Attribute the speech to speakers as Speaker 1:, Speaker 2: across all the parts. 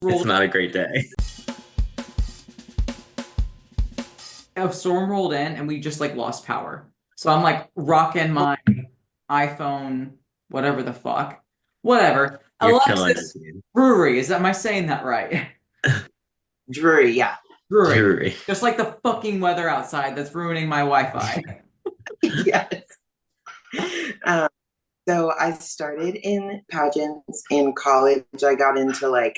Speaker 1: It's
Speaker 2: rolled
Speaker 1: not a great day.
Speaker 2: a storm rolled in and we just like lost power. So I'm like rocking my iPhone, whatever the fuck. Whatever.
Speaker 1: You're killing it,
Speaker 2: Alexis
Speaker 1: dude.
Speaker 2: Drury, am I saying that right?
Speaker 3: Drury, yeah.
Speaker 2: Drury.
Speaker 1: Drury.
Speaker 2: Just like the fucking weather outside that's ruining my Wi-Fi.
Speaker 3: Yes. Um, so I started in pageants in college. I got into like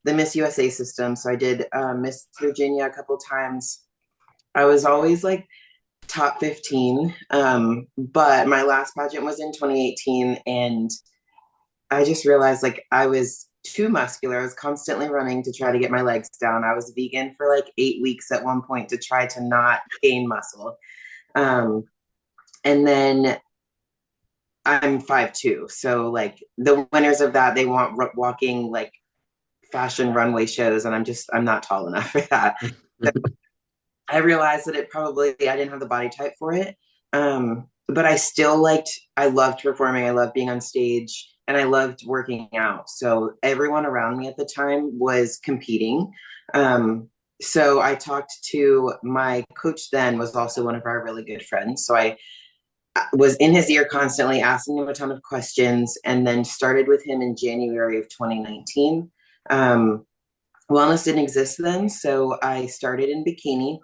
Speaker 3: the Miss USA system. So I did Miss Virginia a couple times. I was always like top 15. But my last pageant was in 2018. And I just realized like I was too muscular. I was constantly running to try to get my legs down. I was vegan for like 8 weeks at one point to try to not gain muscle. Um, and then I'm 5'2". So like the winners of that, they want walking like fashion runway shows. And I'm not tall enough for that. So I realized that I didn't have the body type for it. But I loved performing. I loved being on stage and I loved working out. So everyone around me at the time was competing. So I talked to my coach then was also one of our really good friends. So I was in his ear constantly asking him a ton of questions and then started with him in January of 2019. Wellness didn't exist then. So I started in bikini.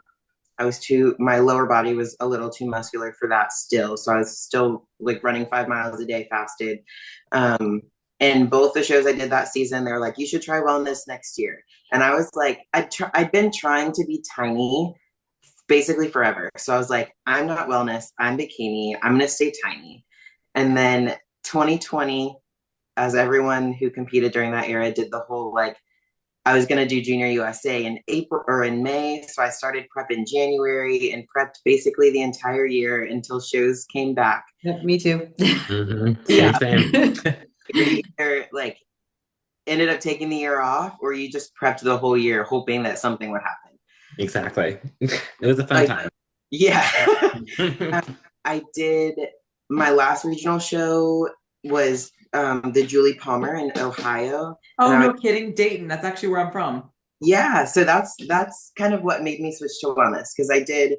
Speaker 3: My lower body was a little too muscular for that still. So I was still like running 5 miles a day fasted. Um, and both the shows I did that season, they were like, you should try wellness next year. And I was like, I'd been trying to be tiny basically forever. So I was like, I'm not wellness, I'm bikini, I'm going to stay tiny. And then 2020, as everyone who competed during that era did the whole like, I was going to do Junior USA in April or in May. So I started prep in January and prepped basically the entire year until shows came back.
Speaker 2: Yep, me too.
Speaker 1: Same,
Speaker 3: Yeah.
Speaker 1: same.
Speaker 3: Every year, like, ended up taking the year off, or you just prepped the whole year hoping that something would happen.
Speaker 1: Exactly. It was a fun
Speaker 3: Like,
Speaker 1: time.
Speaker 3: yeah. I did my last regional show was the Julie Palmer in Ohio.
Speaker 2: Oh,
Speaker 3: And I was
Speaker 2: no kidding. Dayton. That's actually where I'm from.
Speaker 3: Yeah, so that's kind of what made me switch to wellness because I did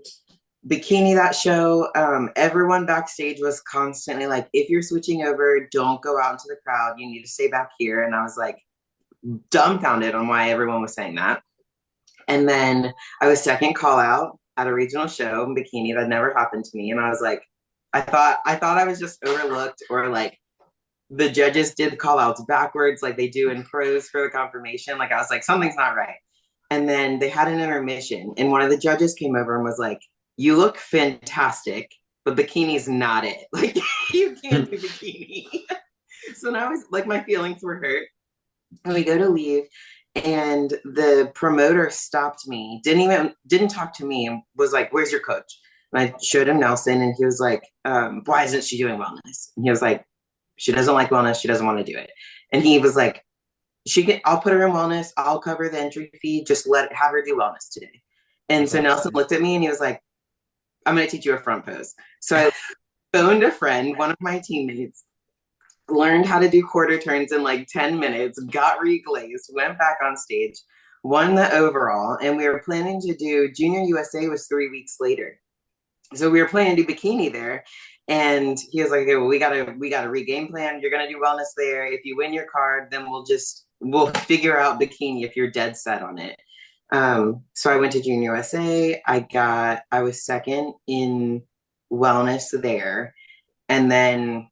Speaker 3: bikini that show. Everyone backstage was constantly like, if you're switching over, don't go out into the crowd. You need to stay back here. And I was like dumbfounded on why everyone was saying that. And then I was second call out at a regional show in bikini that never happened to me. And I was like, I thought I was just overlooked or like the judges did call outs backwards like they do in pros for the confirmation. Like I was like, something's not right. And then they had an intermission, and one of the judges came over and was like, "You look fantastic, but bikini's not it. Like you can't do bikini." So now I was like, my feelings were hurt. And we go to leave, and the promoter stopped me, didn't talk to me, and was like, "Where's your coach?" And I showed him Nelson, and he was like, "Why isn't she doing wellness?" And he was like, she doesn't like wellness. She doesn't want to do it. And he was like, I'll put her in wellness. I'll cover the entry fee. Just have her do wellness today. And
Speaker 1: That's
Speaker 3: so Nelson
Speaker 1: awesome.
Speaker 3: looked at me and he was like, I'm going to teach you a front pose. So I phoned a friend, one of my teammates, learned how to do quarter turns in like 10 minutes, got reglazed, went back on stage, won the overall. And we were planning to do Junior USA was 3 weeks later. So we were planning to do bikini there. And he was like, okay, well, we gotta regame plan. You're gonna do wellness there. If you win your card, then we'll figure out bikini if you're dead set on it. So I went to Junior USA. I was second in wellness there. And then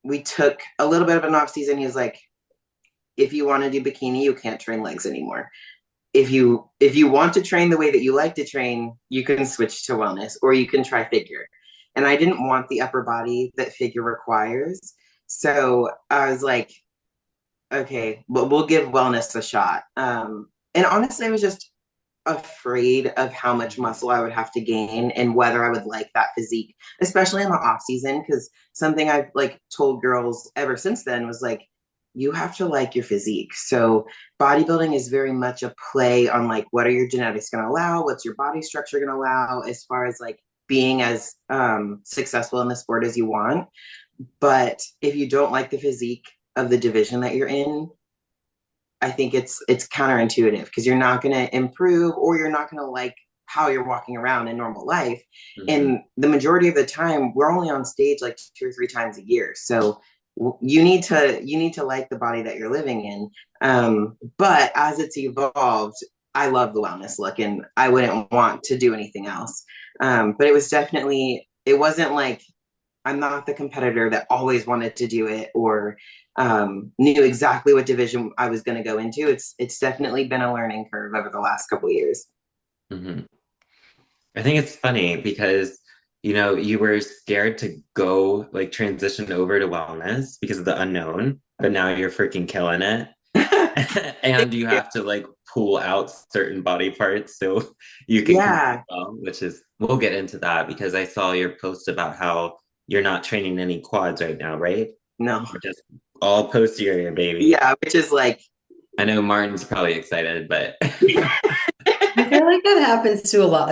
Speaker 3: we took a little bit of an off season. He was like, if you want to do bikini, you can't train legs anymore. If you want to train the way that you like to train, you can switch to wellness or you can try figure. And I didn't want the upper body that figure requires. So I was like, okay, but we'll give wellness a shot. And honestly, I was just afraid of how much muscle I would have to gain and whether I would like that physique, especially in the off season. Because something I've like told girls ever since then was like, you have to like your physique. So bodybuilding is very much a play on like what are your genetics going to allow, what's your body structure going to allow, as far as like being as successful in the sport as you want. But if you don't like the physique of the division that you're in, I think it's counterintuitive because you're not going to improve or you're not going to like how you're walking around in normal life.
Speaker 1: Hmm.
Speaker 3: And the majority of the time, we're only on stage like 2 or 3 times a year. So you need to like the body that you're living in. But as it's evolved, I love the wellness look, and I wouldn't want to do anything else. But it wasn't like I'm not the competitor that always wanted to do it or knew exactly what division I was going to go into. It's definitely been a learning curve over the last couple of years.
Speaker 1: Hmm. I think it's funny because, you were scared to go like transition over to wellness because of the unknown, but now you're freaking killing it. And you have to like pull out certain body parts so you can compete
Speaker 3: Yeah,
Speaker 1: well, which is, we'll get into that because I saw your post about how you're not training any quads right now, right?
Speaker 3: no,
Speaker 1: You're just all posterior, baby.
Speaker 3: yeah, which is like,
Speaker 1: I know Martin's probably excited, but
Speaker 4: I feel like that happens to a lot,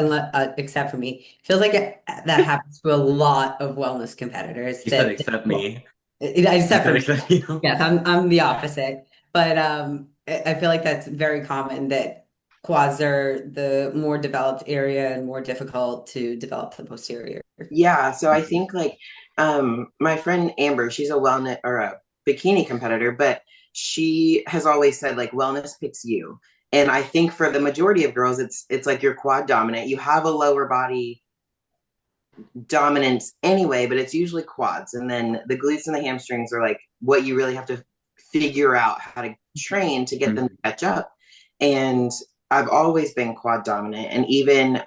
Speaker 4: except for me. Feels like that happens to a lot of wellness competitors
Speaker 1: you said
Speaker 4: that,
Speaker 1: except
Speaker 4: well,
Speaker 1: me. I
Speaker 4: except for
Speaker 1: said
Speaker 4: me.
Speaker 1: except you.
Speaker 4: Yes, I'm the opposite. But I feel like that's very common that quads are the more developed area and more difficult to develop the posterior.
Speaker 3: yeah. So I think like my friend Amber, she's a wellness or a bikini competitor, but she has always said like wellness picks you. And I think for the majority of girls, it's like you're quad dominant. You have a lower body dominance anyway, but it's usually quads. And then the glutes and the hamstrings are like what you really have to figure out how to train to get them to catch up. And I've always been quad dominant. And even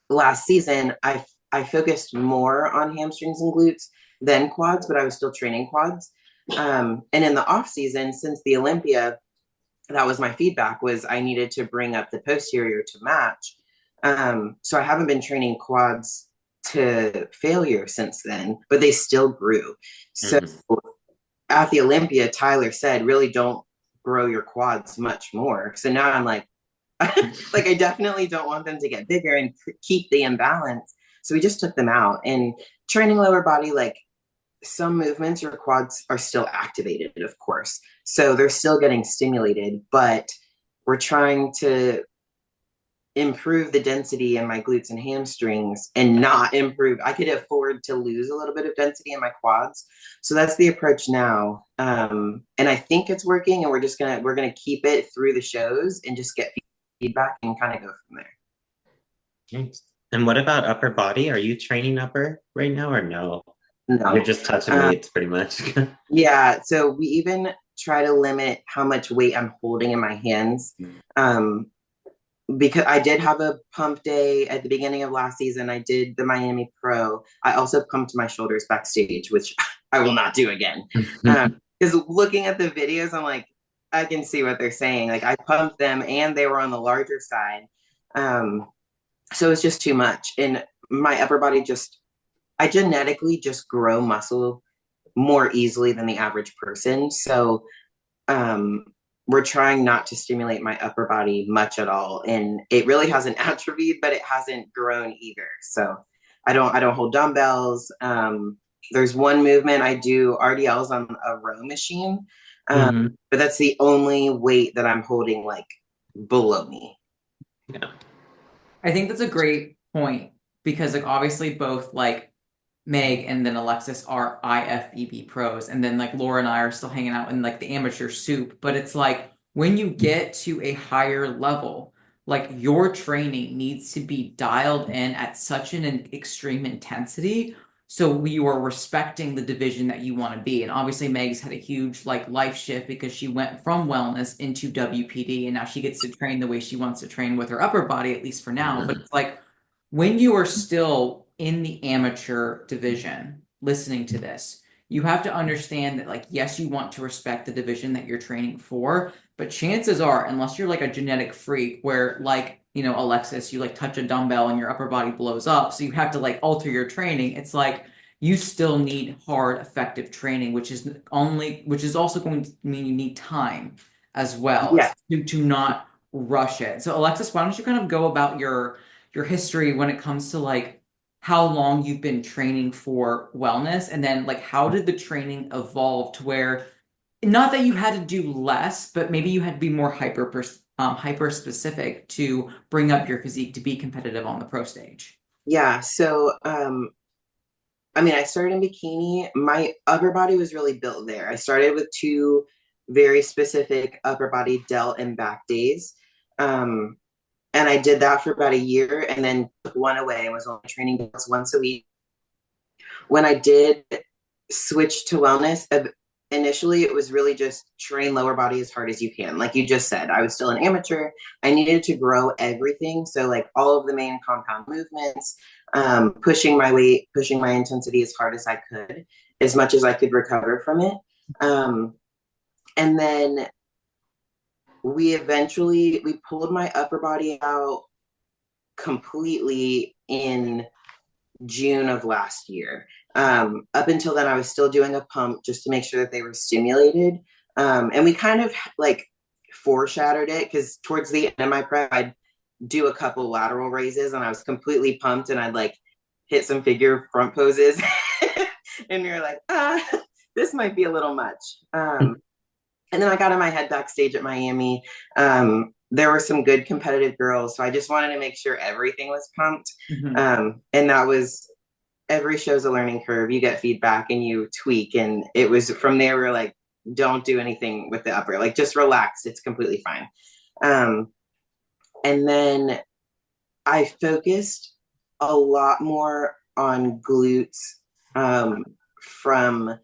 Speaker 3: last season, I focused more on hamstrings and glutes than quads, but I was still training quads. And in the off season, since the Olympia, that was my feedback was I needed to bring up the posterior to match. So I haven't been training quads to failure since then, but they still grew. So
Speaker 1: Mhm.
Speaker 3: at the Olympia, Tyler said, really don't grow your quads much more. So now I'm like, like I definitely don't want them to get bigger and keep the imbalance. So we just took them out and training lower body, like some movements your quads are still activated, of course. So they're still getting stimulated, but we're trying to improve the density in my glutes and hamstrings and not improve. I could afford to lose a little bit of density in my quads. So that's the approach now. And I think it's working and we're gonna keep it through the shows and just get feedback and kind of go from there.
Speaker 1: Nice. And what about upper body? Are you training upper right now or no? You're
Speaker 3: No.
Speaker 1: just touching
Speaker 3: Um,
Speaker 1: weights pretty much.
Speaker 3: yeah. So we even try to limit how much weight I'm holding in my hands. Um, because I did have a pump day at the beginning of last season. I did the Miami Pro. I also pumped my shoulders backstage, which I will not do again. Because looking at the videos, I'm like, I can see what they're saying. Like I pumped them and they were on the larger side. Um, so it's just too much. And my upper body I genetically just grow muscle more easily than the average person. So um, we're trying not to stimulate my upper body much at all, and it really hasn't atrophied, but it hasn't grown either. So I don't hold dumbbells. There's one movement I do RDLs on a row machine,
Speaker 1: Mhm.
Speaker 3: but that's the only weight that I'm holding like below me.
Speaker 1: Yeah.
Speaker 2: I think that's a great point because like obviously both like Meg and then Alexis are IFBB pros, and then like Laura and I are still hanging out in like the amateur soup. But it's like when you get to a higher level, like your training needs to be dialed in at such an extreme intensity. So you are respecting the division that you want to be. And obviously Meg's had a huge like life shift because she went from wellness into WPD and now she gets to train the way she wants to train with her upper body, at least for now. But
Speaker 1: Mhm.
Speaker 2: it's like when you are still in the amateur division listening to this, you have to understand that, like, yes, you want to respect the division that you're training for, but chances are, unless you're like a genetic freak where, like, Alexis, you like touch a dumbbell and your upper body blows up, so you have to like alter your training. It's like you still need hard, effective training, which is also going to mean you need time as well
Speaker 3: Yeah.
Speaker 2: to not rush it. So, Alexis, why don't you kind of go about your history when it comes to like how long you've been training for wellness and then like how did the training evolve to where not that you had to do less, but maybe you had to be more hyper specific to bring up your physique to be competitive on the pro stage.
Speaker 3: Yeah. So, I mean, I started in bikini. My upper body was really built there. I started with two very specific upper body delt and back days. Um, and I did that for about a year and then took one away and was only training once a week. When I did switch to wellness, initially it was really just train lower body as hard as you can. Like you just said, I was still an amateur. I needed to grow everything. So, like all of the main compound movements, pushing my weight, pushing my intensity as hard as I could, as much as I could recover from it. And then we pulled my upper body out completely in June of last year. Up until then, I was still doing a pump just to make sure that they were stimulated. And we kind of like foreshadowed it because towards the end of my prep, I'd do a couple lateral raises and I was completely pumped and I'd like hit some figure front poses. And you're like, this might be a little much. And then I got in my head backstage at Miami. There were some good competitive girls. So I just wanted to make sure everything was pumped. And that was every show's a learning curve. You get feedback and you tweak. And it was from there, we are like, don't do anything with the upper, like just relax. It's completely fine. And then I focused a lot more on glutes from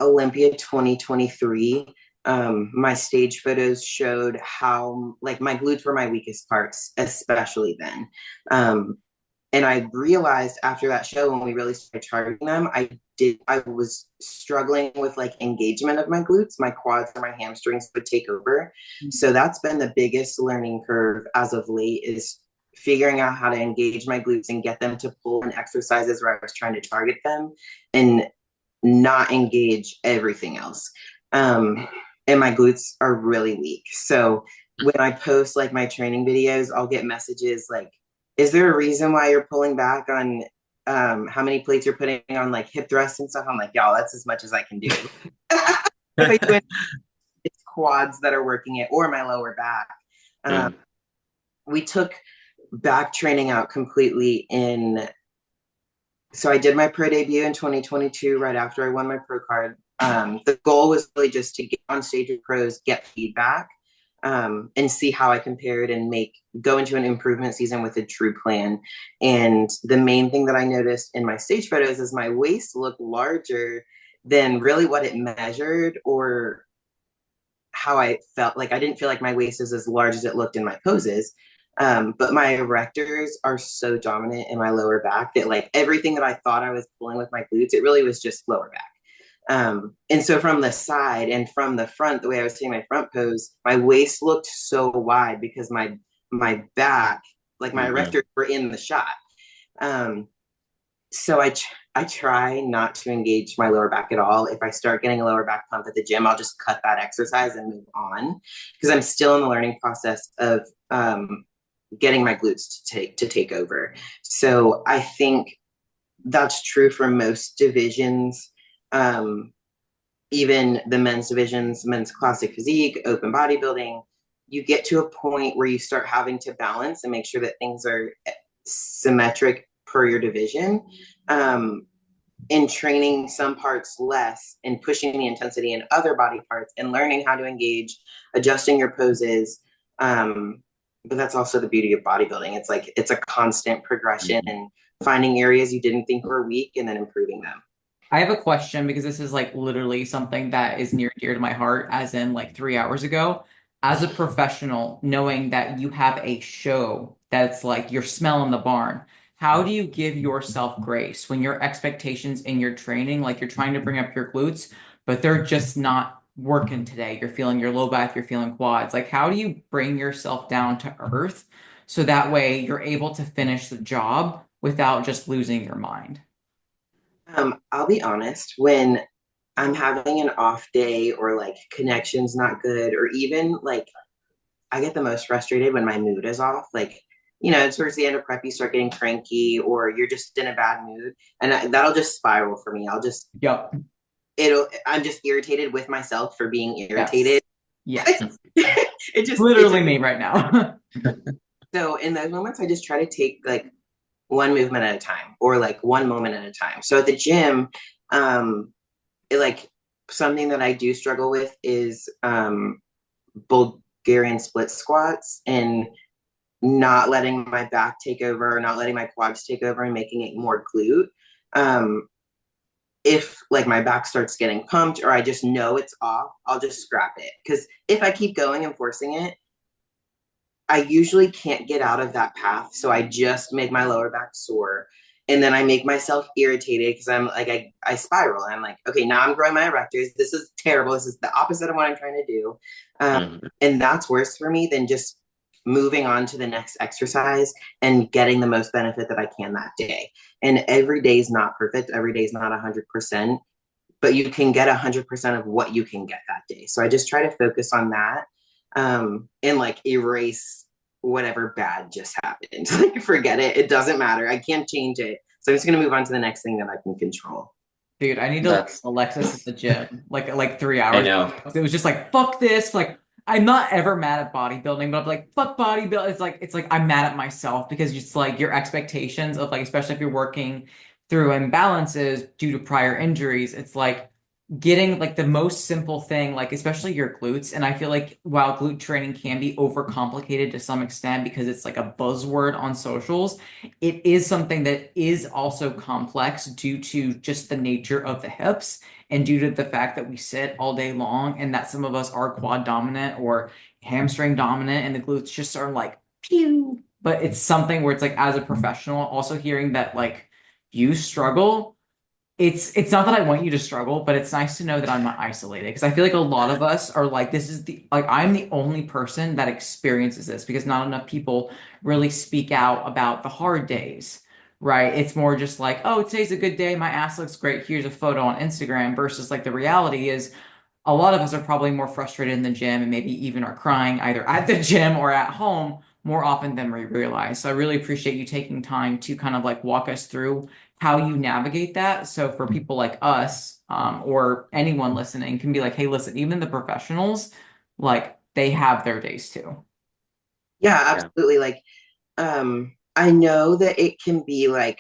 Speaker 3: Olympia 2023. My stage photos showed how like my glutes were my weakest parts, especially then. And I realized after that show when we really started targeting them, I was struggling with like engagement of my glutes. My quads or my hamstrings would take over. So that's been the biggest learning curve as of late, is figuring out how to engage my glutes and get them to pull in exercises where I was trying to target them and not engage everything else. And my glutes are really weak. So when I post like my training videos, I'll get messages like, is there a reason why you're pulling back on how many plates you're putting on like hip thrusts and stuff? I'm like, y'all, that's as much as I can do. It's quads that are working it or my lower back. We took back training out completely so I did my pro debut in 2022 right after I won my pro card. The goal was really just to get on stage with pros, get feedback, and see how I compared and go into an improvement season with a true plan. And the main thing that I noticed in my stage photos is my waist looked larger than really what it measured or how I felt. Like I didn't feel like my waist was as large as it looked in my poses. But my erectors are so dominant in my lower back that like everything that I thought I was pulling with my glutes, it really was just lower back. And so from the side and from the front, the way I was taking my front pose, my waist looked so wide because my back, like my erectors were in the shot. So I try not to engage my lower back at all. If I start getting a lower back pump at the gym, I'll just cut that exercise and move on because I'm still in the learning process of getting my glutes to take over. So I think that's true for most divisions. Even the men's divisions, men's classic physique, open bodybuilding, you get to a point where you start having to balance and make sure that things are symmetric per your division. In training some parts less and pushing the intensity in other body parts and learning how to engage, adjusting your poses. But that's also the beauty of bodybuilding. It's like, it's a constant progression and finding areas you didn't think were weak and then improving them.
Speaker 2: I have a question because this is like literally something that is near and dear to my heart, as in like 3 hours ago. As a professional, knowing that you have a show that's like you're smelling the barn, how do you give yourself grace when your expectations in your training, like you're trying to bring up your glutes, but they're just not working today? You're feeling your low back, you're feeling quads. Like, how do you bring yourself down to earth so that way you're able to finish the job without just losing your mind?
Speaker 3: I'll be honest, when I'm having an off day or like connection's not good, or even like I get the most frustrated when my mood is off. Like, towards the end of prep, you start getting cranky or you're just in a bad mood. And that'll just spiral for me.
Speaker 2: Yep.
Speaker 3: I'm just irritated with myself for being irritated.
Speaker 2: Yes.
Speaker 3: It just
Speaker 2: Literally me right now.
Speaker 3: so in those moments, I just try to take like one movement at a time or like one moment at a time. So at the gym, like something that I do struggle with is Bulgarian split squats and not letting my back take over, not letting my quads take over and making it more glute. If like my back starts getting pumped or I just know it's off, I'll just scrap it. Because if I keep going and forcing it, I usually can't get out of that path. So I just make my lower back sore. And then I make myself irritated because I'm like, I spiral. I'm like, okay, now I'm growing my erectors. This is terrible. This is the opposite of what I'm trying to do. And that's worse for me than just moving on to the next exercise and getting the most benefit that I can that day. And every day is not perfect. Every day is not 100%, but you can get 100% of what you can get that day. So I just try to focus on that and like erase whatever bad just happened. Like forget it. It doesn't matter. I can't change it. So I'm just gonna move on to the next thing that I can control.
Speaker 2: Dude, I need to
Speaker 1: That's
Speaker 2: Alexis at the gym like 3 hours.
Speaker 1: I know.
Speaker 2: It was just like fuck this. Like I'm not ever mad at bodybuilding, but I'm like fuck bodybuilding. It's like I'm mad at myself because it's like your expectations of like especially if you're working through imbalances due to prior injuries. It's like getting like the most simple thing, like especially your glutes. And I feel like while glute training can be overcomplicated to some extent because it's like a buzzword on socials, it is something that is also complex due to just the nature of the hips and due to the fact that we sit all day long and that some of us are quad dominant or hamstring dominant and the glutes just are like pew. But it's something where it's like as a professional, also hearing that like you struggle, it's not that I want you to struggle, but it's nice to know that I'm not isolated because I feel like a lot of us are like this is the like I'm the only person that experiences this because not enough people really speak out about the hard days, right? It's more just like, oh, today's a good day, my ass looks great, here's a photo on Instagram versus like the reality is a lot of us are probably more frustrated in the gym and maybe even are crying either at the gym or at home more often than we realize. So I really appreciate you taking time to kind of like walk us through how you navigate that. So for people like us, or anyone listening can be like, hey, listen, even the professionals, like they have their days too.
Speaker 3: Yeah,
Speaker 1: Yeah.
Speaker 3: absolutely. Like, I know that it can be like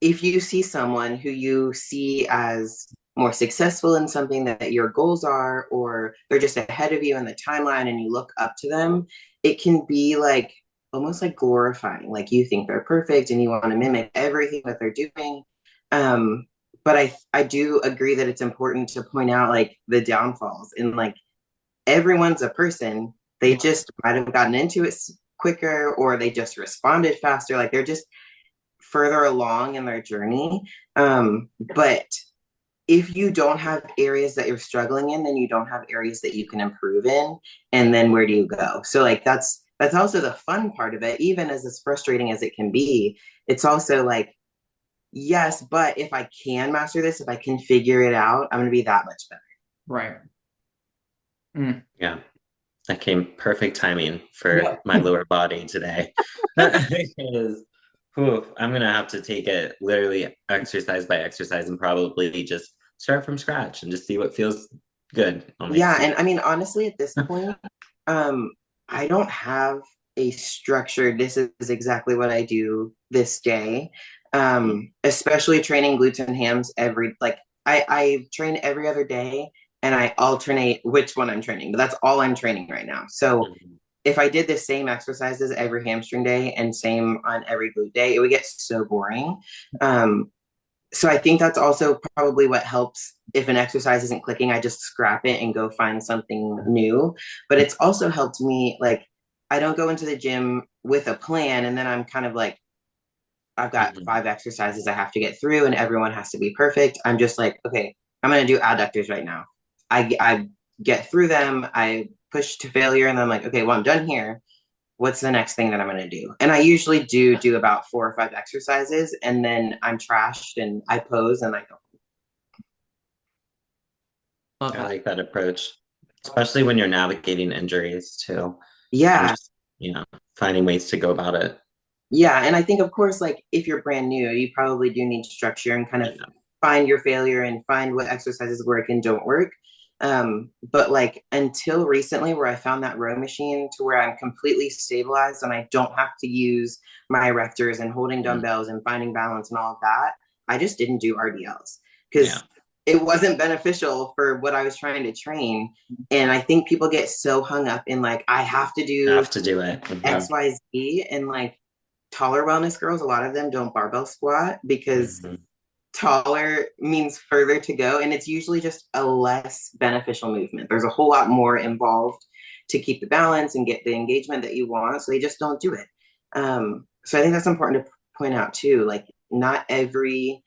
Speaker 3: if you see someone who you see as more successful in something that your goals are, or they're just ahead of you in the timeline and you look up to them, it can be like almost like glorifying. Like you think they're perfect and you want to mimic everything that they're doing. But I do agree that it's important to point out like the downfalls and like everyone's a person. They just might have gotten into it quicker or they just responded faster. Like they're just further along in their journey. But if you don't have areas that you're struggling in, then you don't have areas that you can improve in. And then where do you go? So like that's also the fun part of it, even as frustrating as it can be. It's also like, yes, but if I can master this, if I can figure it out, I'm gonna be that much better.
Speaker 2: Right. Mm.
Speaker 1: Yeah. That came perfect timing for
Speaker 2: Yep.
Speaker 1: my lower body today. Because, I'm gonna have to take it literally exercise by exercise and probably just start from scratch and just see what feels good on my
Speaker 3: Yeah,
Speaker 1: feet.
Speaker 3: and I mean honestly at this point, I don't have a structure. This is exactly what I do this day. Especially training glutes and hams every like I train every other day and I alternate which one I'm training, but that's all I'm training right now. So
Speaker 1: Mhm.
Speaker 3: if I did the same exercises every hamstring day and same on every glute day, it would get so boring. So I think that's also probably what helps if an exercise isn't clicking, I just scrap it and go find something new. But it's also helped me like I don't go into the gym with a plan and then I'm kind of like I've got
Speaker 1: Mhm.
Speaker 3: 5 exercises I have to get through and everyone has to be perfect. I'm just like, okay, I'm gonna do adductors right now. I get through them, I push to failure, and then I'm like, okay, well, I'm done here. What's the next thing that I'm going to do? And I usually do about 4 or 5 exercises, and then I'm trashed and I pose and I go.
Speaker 2: Love
Speaker 1: I
Speaker 2: that.
Speaker 1: like that approach, especially when you're navigating injuries too, and
Speaker 3: Yeah,
Speaker 1: just, finding ways to go about it.
Speaker 3: yeah. And I think, of course, like if you're brand new, you probably do need structure and kind of
Speaker 1: Yeah.
Speaker 3: find your failure and find what exercises work and don't work. But like until recently, where I found that row machine to where I'm completely stabilized and I don't have to use my erectors and holding dumbbells and finding balance and all of that, I just didn't do RDLs
Speaker 1: Yeah.
Speaker 3: because it wasn't beneficial for what I was trying to train. And I think people get so hung up in like, I have to do
Speaker 1: Have to do it.
Speaker 3: XYZ, and like taller wellness girls, a lot of them don't barbell squat because taller means further to go, and it's usually just a less beneficial movement. There's a whole lot more involved to keep the balance and get the engagement that you want, so they just don't do it. So I think that's important to point out too. Like, not every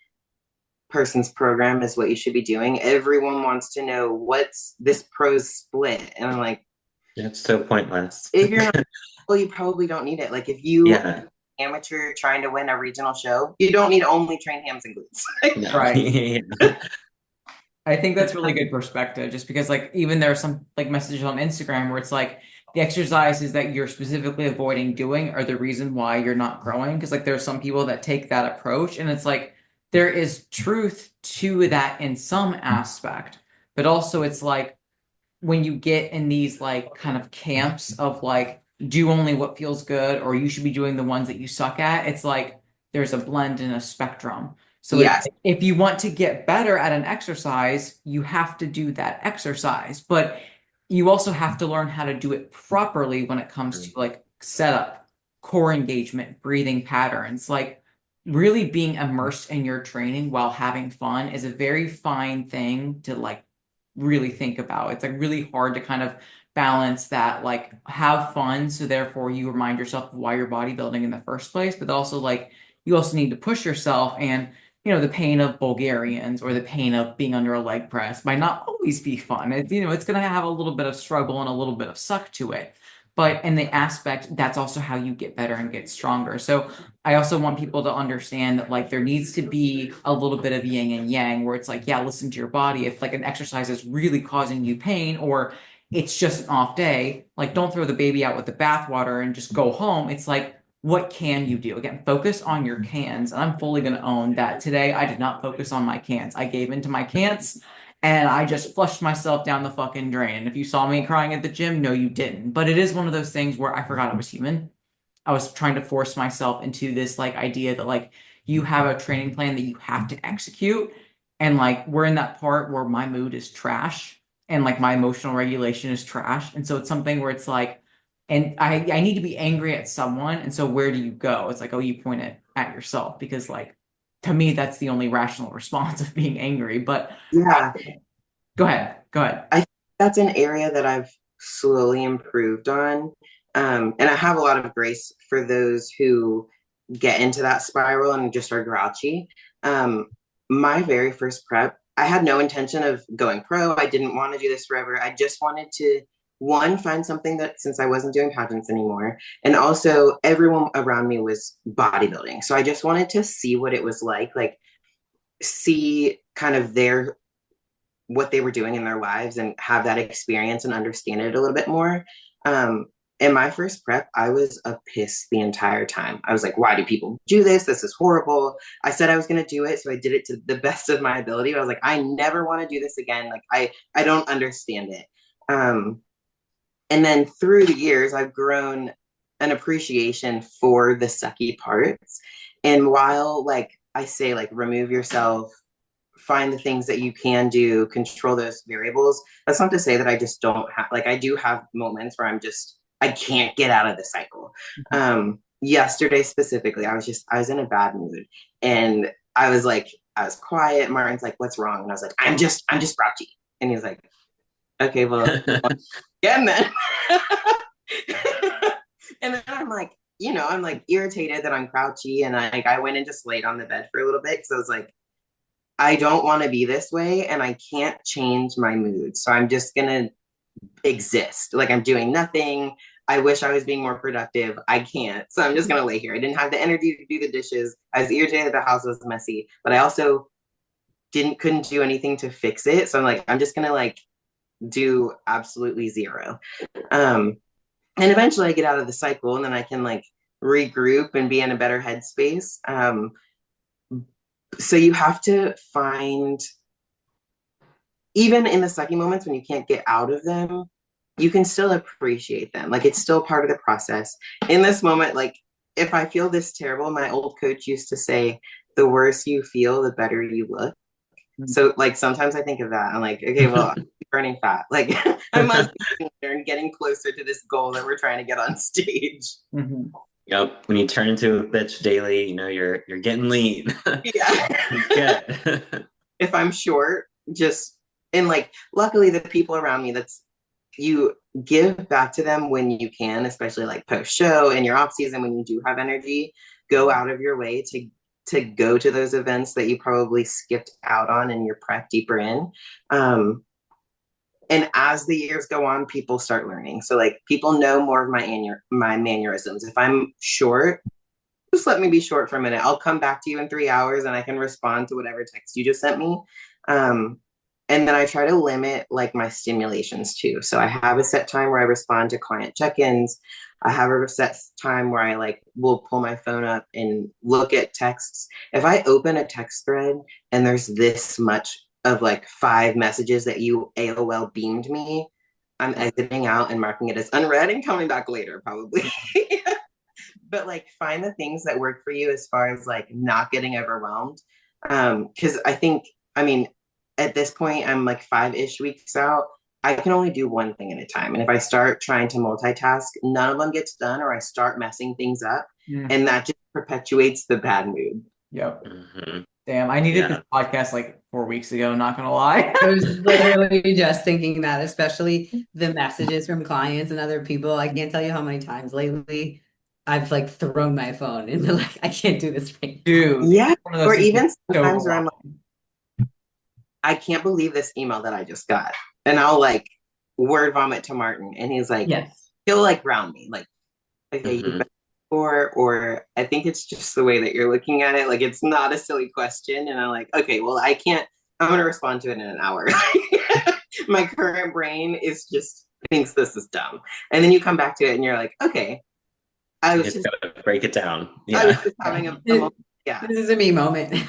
Speaker 3: person's program is what you should be doing. Everyone wants to know what's this pros split, and I'm like,
Speaker 1: it's so pointless.
Speaker 3: if you're not, well, you probably don't need it. Like, if you
Speaker 1: Yeah.
Speaker 3: amateur trying to win a regional show, you don't need to only train hams and glutes.
Speaker 1: No.
Speaker 2: Right. I think that's really good perspective, just because like even there are some like messages on Instagram where it's like the exercises that you're specifically avoiding doing are the reason why you're not growing. Because like there are some people that take that approach, and it's like there is truth to that in some aspect, but also it's like when you get in these like kind of camps of like do only what feels good, or you should be doing the ones that you suck at, it's like there's a blend and a spectrum. So
Speaker 3: Yes.
Speaker 2: if you want to get better at an exercise, you have to do that exercise, but you also have to learn how to do it properly when it comes to like setup, core engagement, breathing patterns. Like really being immersed in your training while having fun is a very fine thing to like really think about. It's like really hard to kind of balance that, like have fun, so therefore you remind yourself of why you're bodybuilding in the first place, but also like you also need to push yourself, and the pain of Bulgarians or the pain of being under a leg press might not always be fun. It's going to have a little bit of struggle and a little bit of suck to it. But in the aspect, that's also how you get better and get stronger. So I also want people to understand that like there needs to be a little bit of yin and yang, where it's like, yeah, listen to your body. If like an exercise is really causing you pain, or it's just an off day, like don't throw the baby out with the bathwater and just go home. It's like, what can you do? Again, focus on your cans. And I'm fully going to own that today I did not focus on my cans. I gave into my cans and I just flushed myself down the fucking drain. And if you saw me crying at the gym, no, you didn't. But it is one of those things where I forgot I was human. I was trying to force myself into this like idea that like you have a training plan that you have to execute. And like we're in that part where my mood is trash and like my emotional regulation is trash. And so it's something where it's like, and I need to be angry at someone. And so where do you go? It's like, oh, you point it at yourself, because like to me, that's the only rational response of being angry. But
Speaker 3: Yeah.
Speaker 2: Go ahead.
Speaker 3: I think that's an area that I've slowly improved on. And I have a lot of grace for those who get into that spiral and just are grouchy. My very first prep, I had no intention of going pro. I didn't want to do this forever. I just wanted to, one, find something that, since I wasn't doing pageants anymore, and also everyone around me was bodybuilding. So I just wanted to see what it was like see kind of what they were doing in their lives and have that experience and understand it a little bit more. In my first prep, I was a piss the entire time. I was like, why do people do this? This is horrible. I said I was going to do it, so I did it to the best of my ability. I was like, I never want to do this again. Like, I don't understand it. And then through the years, I've grown an appreciation for the sucky parts. And while like I say, like, remove yourself, find the things that you can do, control those variables, that's not to say that I just don't have, like, I do have moments where I can't get out of the cycle. Yesterday specifically, I was in a bad mood, and I was quiet. Martin's like, what's wrong? And I was like, I'm just grouchy. And he's like, okay, well, again then. And then I'm like, I'm like irritated that I'm grouchy, and I went and just laid on the bed for a little bit because I was like, I don't want to be this way, and I can't change my mood. So I'm just going to exist. Like, I'm doing nothing. I wish I was being more productive. I can't. So I'm just going to lay here. I didn't have the energy to do the dishes. I was irritated. The house was messy, but I also couldn't do anything to fix it. So I'm like, I'm just going to like do absolutely zero. And eventually I get out of the cycle, and then I can like regroup and be in a better headspace. So you have to find, even in the sucky moments when you can't get out of them, you can still appreciate them. Like, it's still part of the process. In this moment, like, if I feel this terrible, my old coach used to say, the worse you feel, the better you look. So, like, sometimes I think of that. I'm like, okay, well, I'm burning fat. Like, I must be getting there and getting closer to this goal that we're trying to get on stage.
Speaker 2: Mm-hmm.
Speaker 1: Yep. When you turn into a bitch daily, you know, you're getting lean.
Speaker 3: Yeah.
Speaker 1: It's good.
Speaker 3: If I'm short, just, and like, luckily the people around me, that's, you give back to them when you can, especially like post show and your off season when you do have energy. Go out of your way to go to those events that you probably skipped out on and you're prepped deeper in. And as the years go on, people start learning. So like, people know more of my mannerisms. If I'm short, just let me be short for a minute. I'll come back to you in 3 hours and I can respond to whatever text you just sent me. Um, and then I try to limit like my stimulations too. So I have a set time where I respond to client check-ins. I have a set time where I like will pull my phone up and look at texts. If I open a text thread and there's this much of like 5 messages that you AOL beamed me, I'm exiting out and marking it as unread and coming back later probably. But like, find the things that work for you as far as like not getting overwhelmed. Because I think, I mean, at this point, I'm like 5-ish weeks out. I can only do one thing at a time. And if I start trying to multitask, none of them gets done, or I start messing things up. And that just perpetuates the bad mood.
Speaker 2: Yep.
Speaker 1: Mm-hmm.
Speaker 2: Damn, I needed this podcast like 4 weeks ago, not gonna lie.
Speaker 4: I was literally just thinking that, especially the messages from clients and other people. I can't tell you how many times lately I've like thrown my phone and been like, I can't do this right now.
Speaker 2: Dude,
Speaker 3: Yeah.
Speaker 2: one of those
Speaker 3: Or
Speaker 2: things
Speaker 3: even
Speaker 2: that's so
Speaker 3: sometimes where I'm like,
Speaker 2: overwhelming.
Speaker 3: I can't believe this email that I just got. And I'll like word vomit to Martin. And he's like,
Speaker 4: Yes.
Speaker 3: he'll like ground me. Like, okay, you
Speaker 1: Mm-hmm.
Speaker 3: bet. Or I think it's just the way that you're looking at it. Like, it's not a silly question. And I'm like, okay, well, I'm going to respond to it in an hour. My current brain is just thinks this is dumb. And then you come back to it and you're like, okay, I
Speaker 1: You
Speaker 3: was
Speaker 1: just
Speaker 3: just,
Speaker 1: gotta break it down.
Speaker 3: I was
Speaker 1: Yeah.
Speaker 3: just having a moment. Yeah.
Speaker 4: This is a me moment.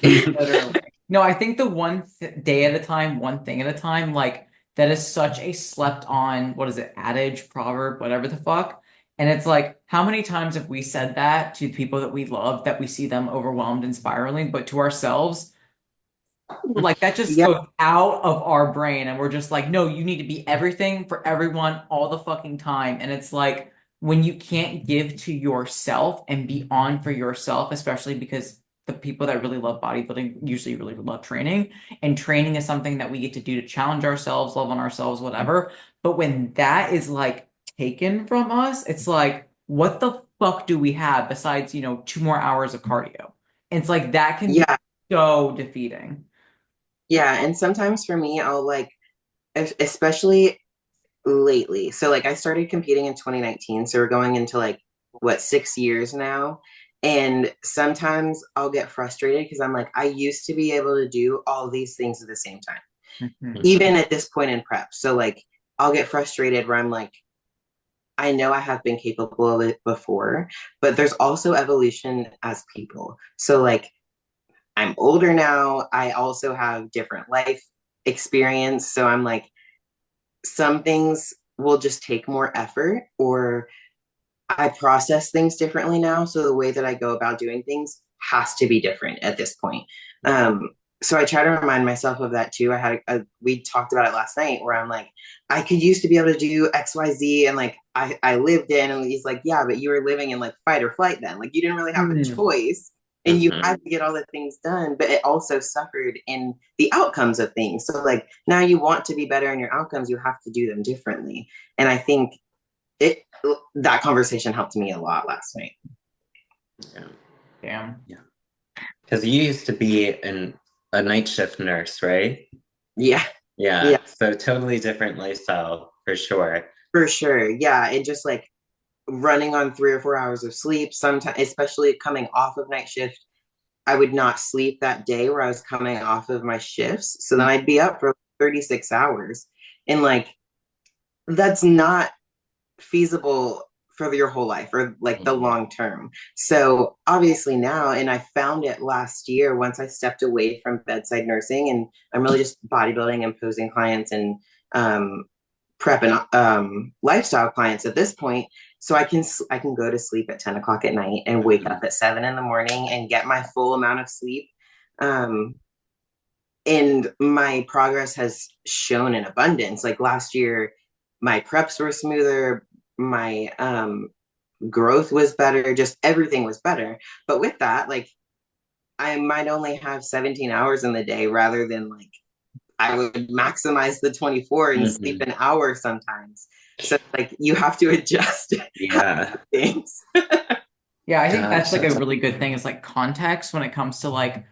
Speaker 2: Literally. No, I think the one day at a time, one thing at a time, like that is such a slept on, what is it, adage, proverb, whatever the fuck. And it's like, how many times have we said that to people that we love, that we see them overwhelmed and spiraling, but to ourselves, like that just
Speaker 3: Yeah.
Speaker 2: goes out of our brain, and we're just like, no, you need to be everything for everyone all the fucking time. And it's like, when you can't give to yourself and be on for yourself, especially because the people that really love bodybuilding usually really love training, and training is something that we get to do to challenge ourselves, love on ourselves, whatever. But when that is like taken from us, it's like, what the fuck do we have besides, 2 more hours of cardio? It's like that can be
Speaker 3: Yeah.
Speaker 2: so defeating.
Speaker 3: Yeah. And sometimes for me, I'll like, especially lately. So like, I started competing in 2019. So we're going into like, what, 6 years now. And sometimes I'll get frustrated because I'm like, I used to be able to do all these things at the same time,
Speaker 2: Mhm.
Speaker 3: even at this point in prep. So like, I'll get frustrated where I'm like, I know I have been capable of it before, but there's also evolution as people. So like, I'm older now. I also have different life experience. So I'm like, some things will just take more effort, or I process things differently now. So the way that I go about doing things has to be different at this point. So I try to remind myself of that too. We talked about it last night where I'm like, I could used to be able to do XYZ, and like I lived in, and he's like, yeah, but you were living in like fight or flight then. Like, you didn't really have a choice, and you had to get all the things done, but it also suffered in the outcomes of things. So like, now you want to be better in your outcomes, you have to do them differently. And I think it that conversation helped me a lot last night.
Speaker 1: Yeah.
Speaker 2: Damn.
Speaker 1: Yeah. Because you used to be a night shift nurse, right?
Speaker 3: Yeah.
Speaker 1: Yeah.
Speaker 3: Yeah,
Speaker 1: So totally different lifestyle for sure.
Speaker 3: for sure. Yeah. And just like running on 3 or 4 hours of sleep, sometimes, especially coming off of night shift, I would not sleep that day where I was coming off of my shifts. So then I'd be up for 36 hours. And like, that's not feasible for your whole life or like the
Speaker 1: Mhm.
Speaker 3: long term. So obviously now, and I found it last year once I stepped away from bedside nursing, and I'm really just bodybuilding and posing clients and prep and lifestyle clients at this point. So I can go to sleep at 10 o'clock at night and wake up at 7 in the morning and get my full amount of sleep. Um, and my progress has shown in abundance. Like last year, my preps were smoother, my growth was better, just everything was better. But with that, like I might only have 17 hours in the day rather than like I would maximize the 24 and sleep
Speaker 1: Mhm.
Speaker 3: an hour sometimes. So like you have to adjust how
Speaker 1: Yeah.
Speaker 3: you do things.
Speaker 2: Yeah, I think that's
Speaker 1: Gosh,
Speaker 2: like a
Speaker 1: that's
Speaker 2: really good thing is like context when it comes to like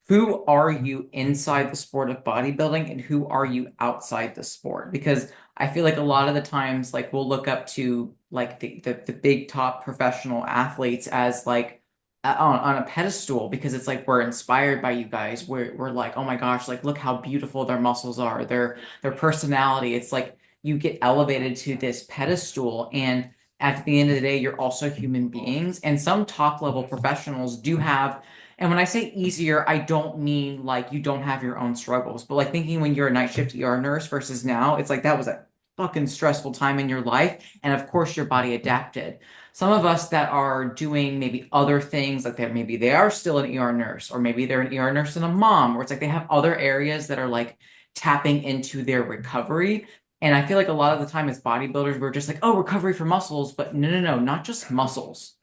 Speaker 2: who are you inside the sport of bodybuilding and who are you outside the sport? Because I feel like a lot of the times like we'll look up to like the big top professional athletes as like on a pedestal because it's like we're inspired by you guys. We're like, oh my gosh, like look how beautiful their muscles are, their personality. It's like you get elevated to this pedestal and at the end of the day, you're also human beings. And some top level professionals do have, and when I say easier, I don't mean like you don't have your own struggles, but like thinking when you're a night shift ER nurse versus now, it's like that was a fucking stressful time in your life. And of course, your body adapted. Some of us that are doing maybe other things, like that maybe they are still an ER nurse, or maybe they're an ER nurse and a mom, or it's like they have other areas that are like tapping into their recovery. And I feel like a lot of the time as bodybuilders, we're just like, oh, recovery for muscles, but no, not just muscles,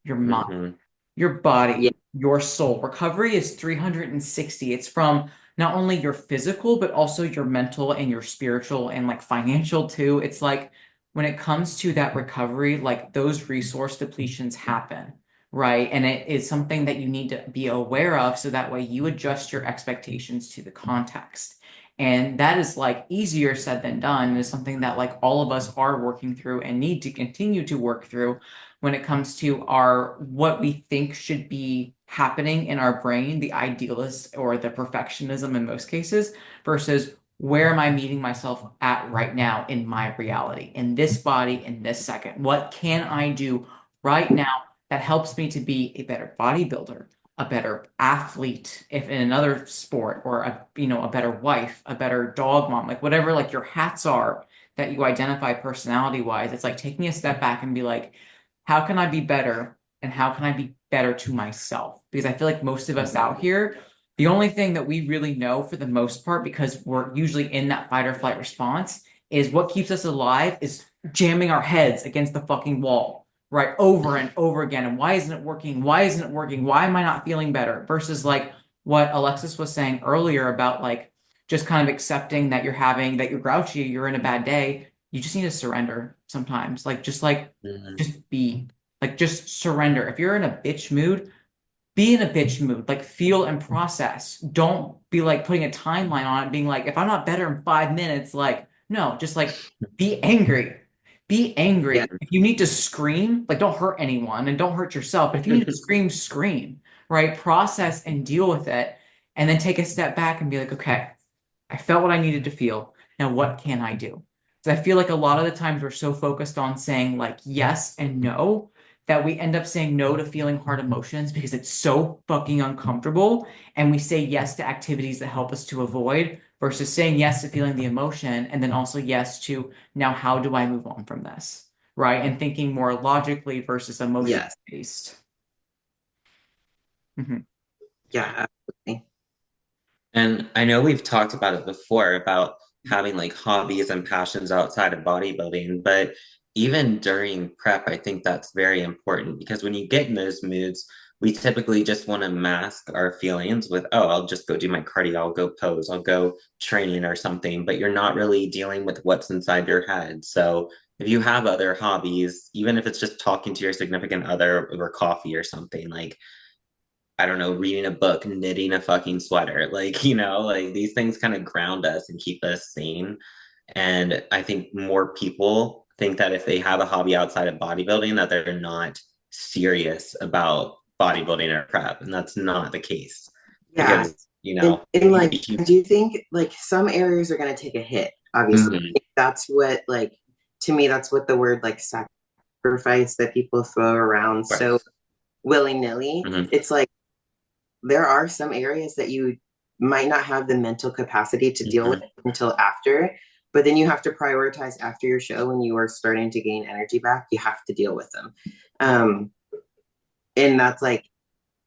Speaker 2: your mind,
Speaker 1: Mhm.
Speaker 2: your
Speaker 3: Yeah.
Speaker 2: body, your soul. Recovery is 360. It's from not only your physical, but also your mental and your spiritual and like financial too. It's like when it comes to that recovery, like those resource depletions happen, right? And it is something that you need to be aware of so that way you adjust your expectations to the context. And that is like easier said than done. And is something that like all of us are working through and need to continue to work through when it comes to our what we think should be happening in our brain, the idealist or the perfectionism in most cases, versus where am I meeting myself at right now in my reality, in this body, in this second? What can I do right now that helps me to be a better bodybuilder, a better athlete, if in another sport, or a better wife, a better dog mom, like whatever like your hats are that you identify personality wise. It's like taking a step back and be like, how can I be better and how can I be better to myself? Because I feel like most of us out here, the only thing that we really know for the most part, because we're usually in that fight or flight response, is what keeps us alive is jamming our heads against the fucking wall, right? Over and over again. And why isn't it working? Why isn't it working? Why am I not feeling better? Versus like what Alexis was saying earlier about like just kind of accepting that that you're grouchy, you're in a bad day. You just need to surrender sometimes.
Speaker 1: Mhm.
Speaker 2: Just be like just surrender. If you're in a bitch mood, be in a bitch mood. Like feel and process. Don't be like putting a timeline on it, being like, if I'm not better in 5 minutes, like no, just like be angry. Be
Speaker 3: Yeah.
Speaker 2: angry. If you need to scream, like don't hurt anyone and don't hurt yourself. But if you need to scream, scream, right? Process and deal with it. And then take a step back and be like, okay, I felt what I needed to feel. Now what can I do? Because I feel like a lot of the times we're so focused on saying like yes and no that we end up saying no to feeling hard emotions because it's so fucking uncomfortable. And we say yes to activities that help us to avoid versus saying yes to feeling the emotion and then also yes to now how do I move on from this? Right. And thinking more logically versus emotion
Speaker 3: Yes.
Speaker 2: based. Mhm.
Speaker 3: Yeah. Absolutely.
Speaker 1: And I know we've talked about it before about having like hobbies and passions outside of bodybuilding, but even during prep, I think that's very important because when you get in those moods, we typically just want to mask our feelings with, oh, I'll just go do my cardio, I'll go pose, I'll go training or something, but you're not really dealing with what's inside your head. So if you have other hobbies, even if it's just talking to your significant other over coffee or something, like I don't know, reading a book, knitting a fucking sweater. Like, like these things kind of ground us and keep us sane. And I think more people think that if they have a hobby outside of bodybuilding, that they're not serious about bodybuilding or prep. And that's not the case
Speaker 3: Yeah.
Speaker 1: because,
Speaker 3: And like I do think like some areas are gonna take a hit, obviously.
Speaker 1: Mhm.
Speaker 3: That's what like to me, that's what the word like sacrifice sacrifice that people throw around so willy-nilly.
Speaker 1: Mhm.
Speaker 3: It's like there are some areas that you might not have the mental capacity to deal with until after, but then you have to prioritize after your show when you are starting to gain energy back. You have to deal with them. And that's like,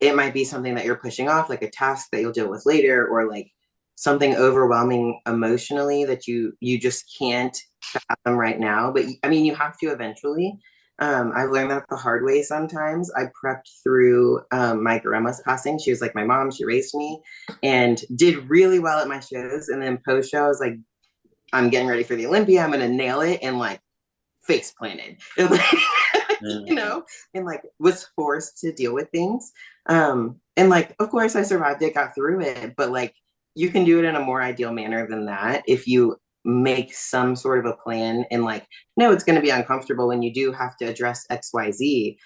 Speaker 3: it might be something that you're pushing off, like a task that you'll deal with later, or like something overwhelming emotionally that you just can't fathom right now. But I mean, you have to eventually. I've learned that the hard way sometimes. I prepped through my grandma's passing. She was like my mom. She raised me and did really well at my shows. And then post show, I was like, I'm getting ready for the Olympia. I'm going to nail it. And like face planted, you know, and like was forced to deal with things. And like, of course, I survived it, got through it, but like, you can do it in a more ideal manner than that if you make some sort of a plan and like, no, it's going to be uncomfortable when you do have to address XYZ.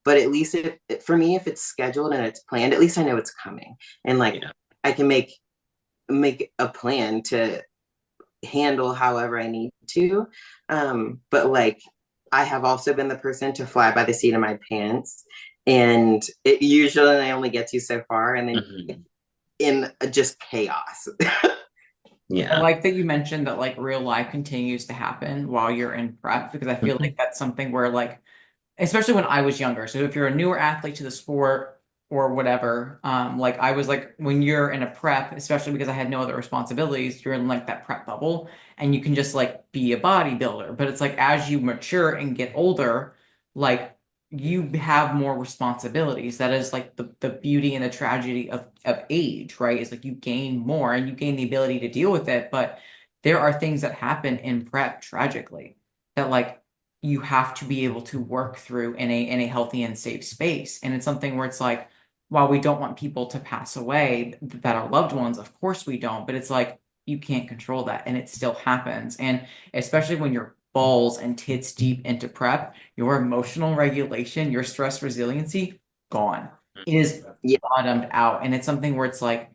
Speaker 3: But at least for me, if it's scheduled and it's planned, at least I know it's coming. And like, I can make a plan to handle however I need to. But like, I have also been the person to fly by the seat of my pants. And it usually I only get to so far and then in just chaos.
Speaker 2: I like that you mentioned that like real life continues to happen while you're in prep, because I feel like that's something where like, especially when I was younger. So if you're a newer athlete to the sport or whatever, like I was like, when you're in a prep, especially because I had no other responsibilities, you're in like that prep bubble and you can just like be a bodybuilder. But it's like as you mature and get older, like you have more responsibilities. That is like the beauty and the tragedy of age, right? Is like you gain more and you gain the ability to deal with it. But there are things that happen in prep tragically that like you have to be able to work through in a healthy and safe space. And it's something where it's like, while we don't want people to pass away that are loved ones, of course we don't, but it's like you can't control that and it still happens. And especially when you're balls and tits deep into prep, your emotional regulation, your stress resiliency, gone. It is bottomed out. And it's something where it's like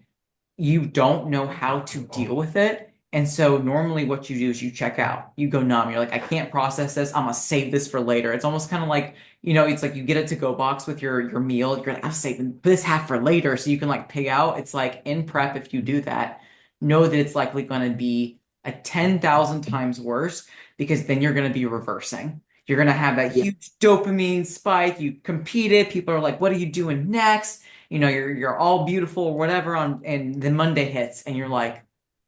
Speaker 2: you don't know how to deal with it. And so normally what you do is you check out, you go numb. You're like, I can't process this. I'm gonna save this for later. It's almost kind of like, you know, it's like you get a to-go box with your meal. You're like, I'm saving this half for later so you can like pig out. It's like in prep, if you do that, know that it's likely going to be a 10,000 times worse, because then you're going to be reversing. You're going to have that huge dopamine spike. You competed. People are like, what are you doing next? You know, you're all beautiful or whatever and then Monday hits and you're like,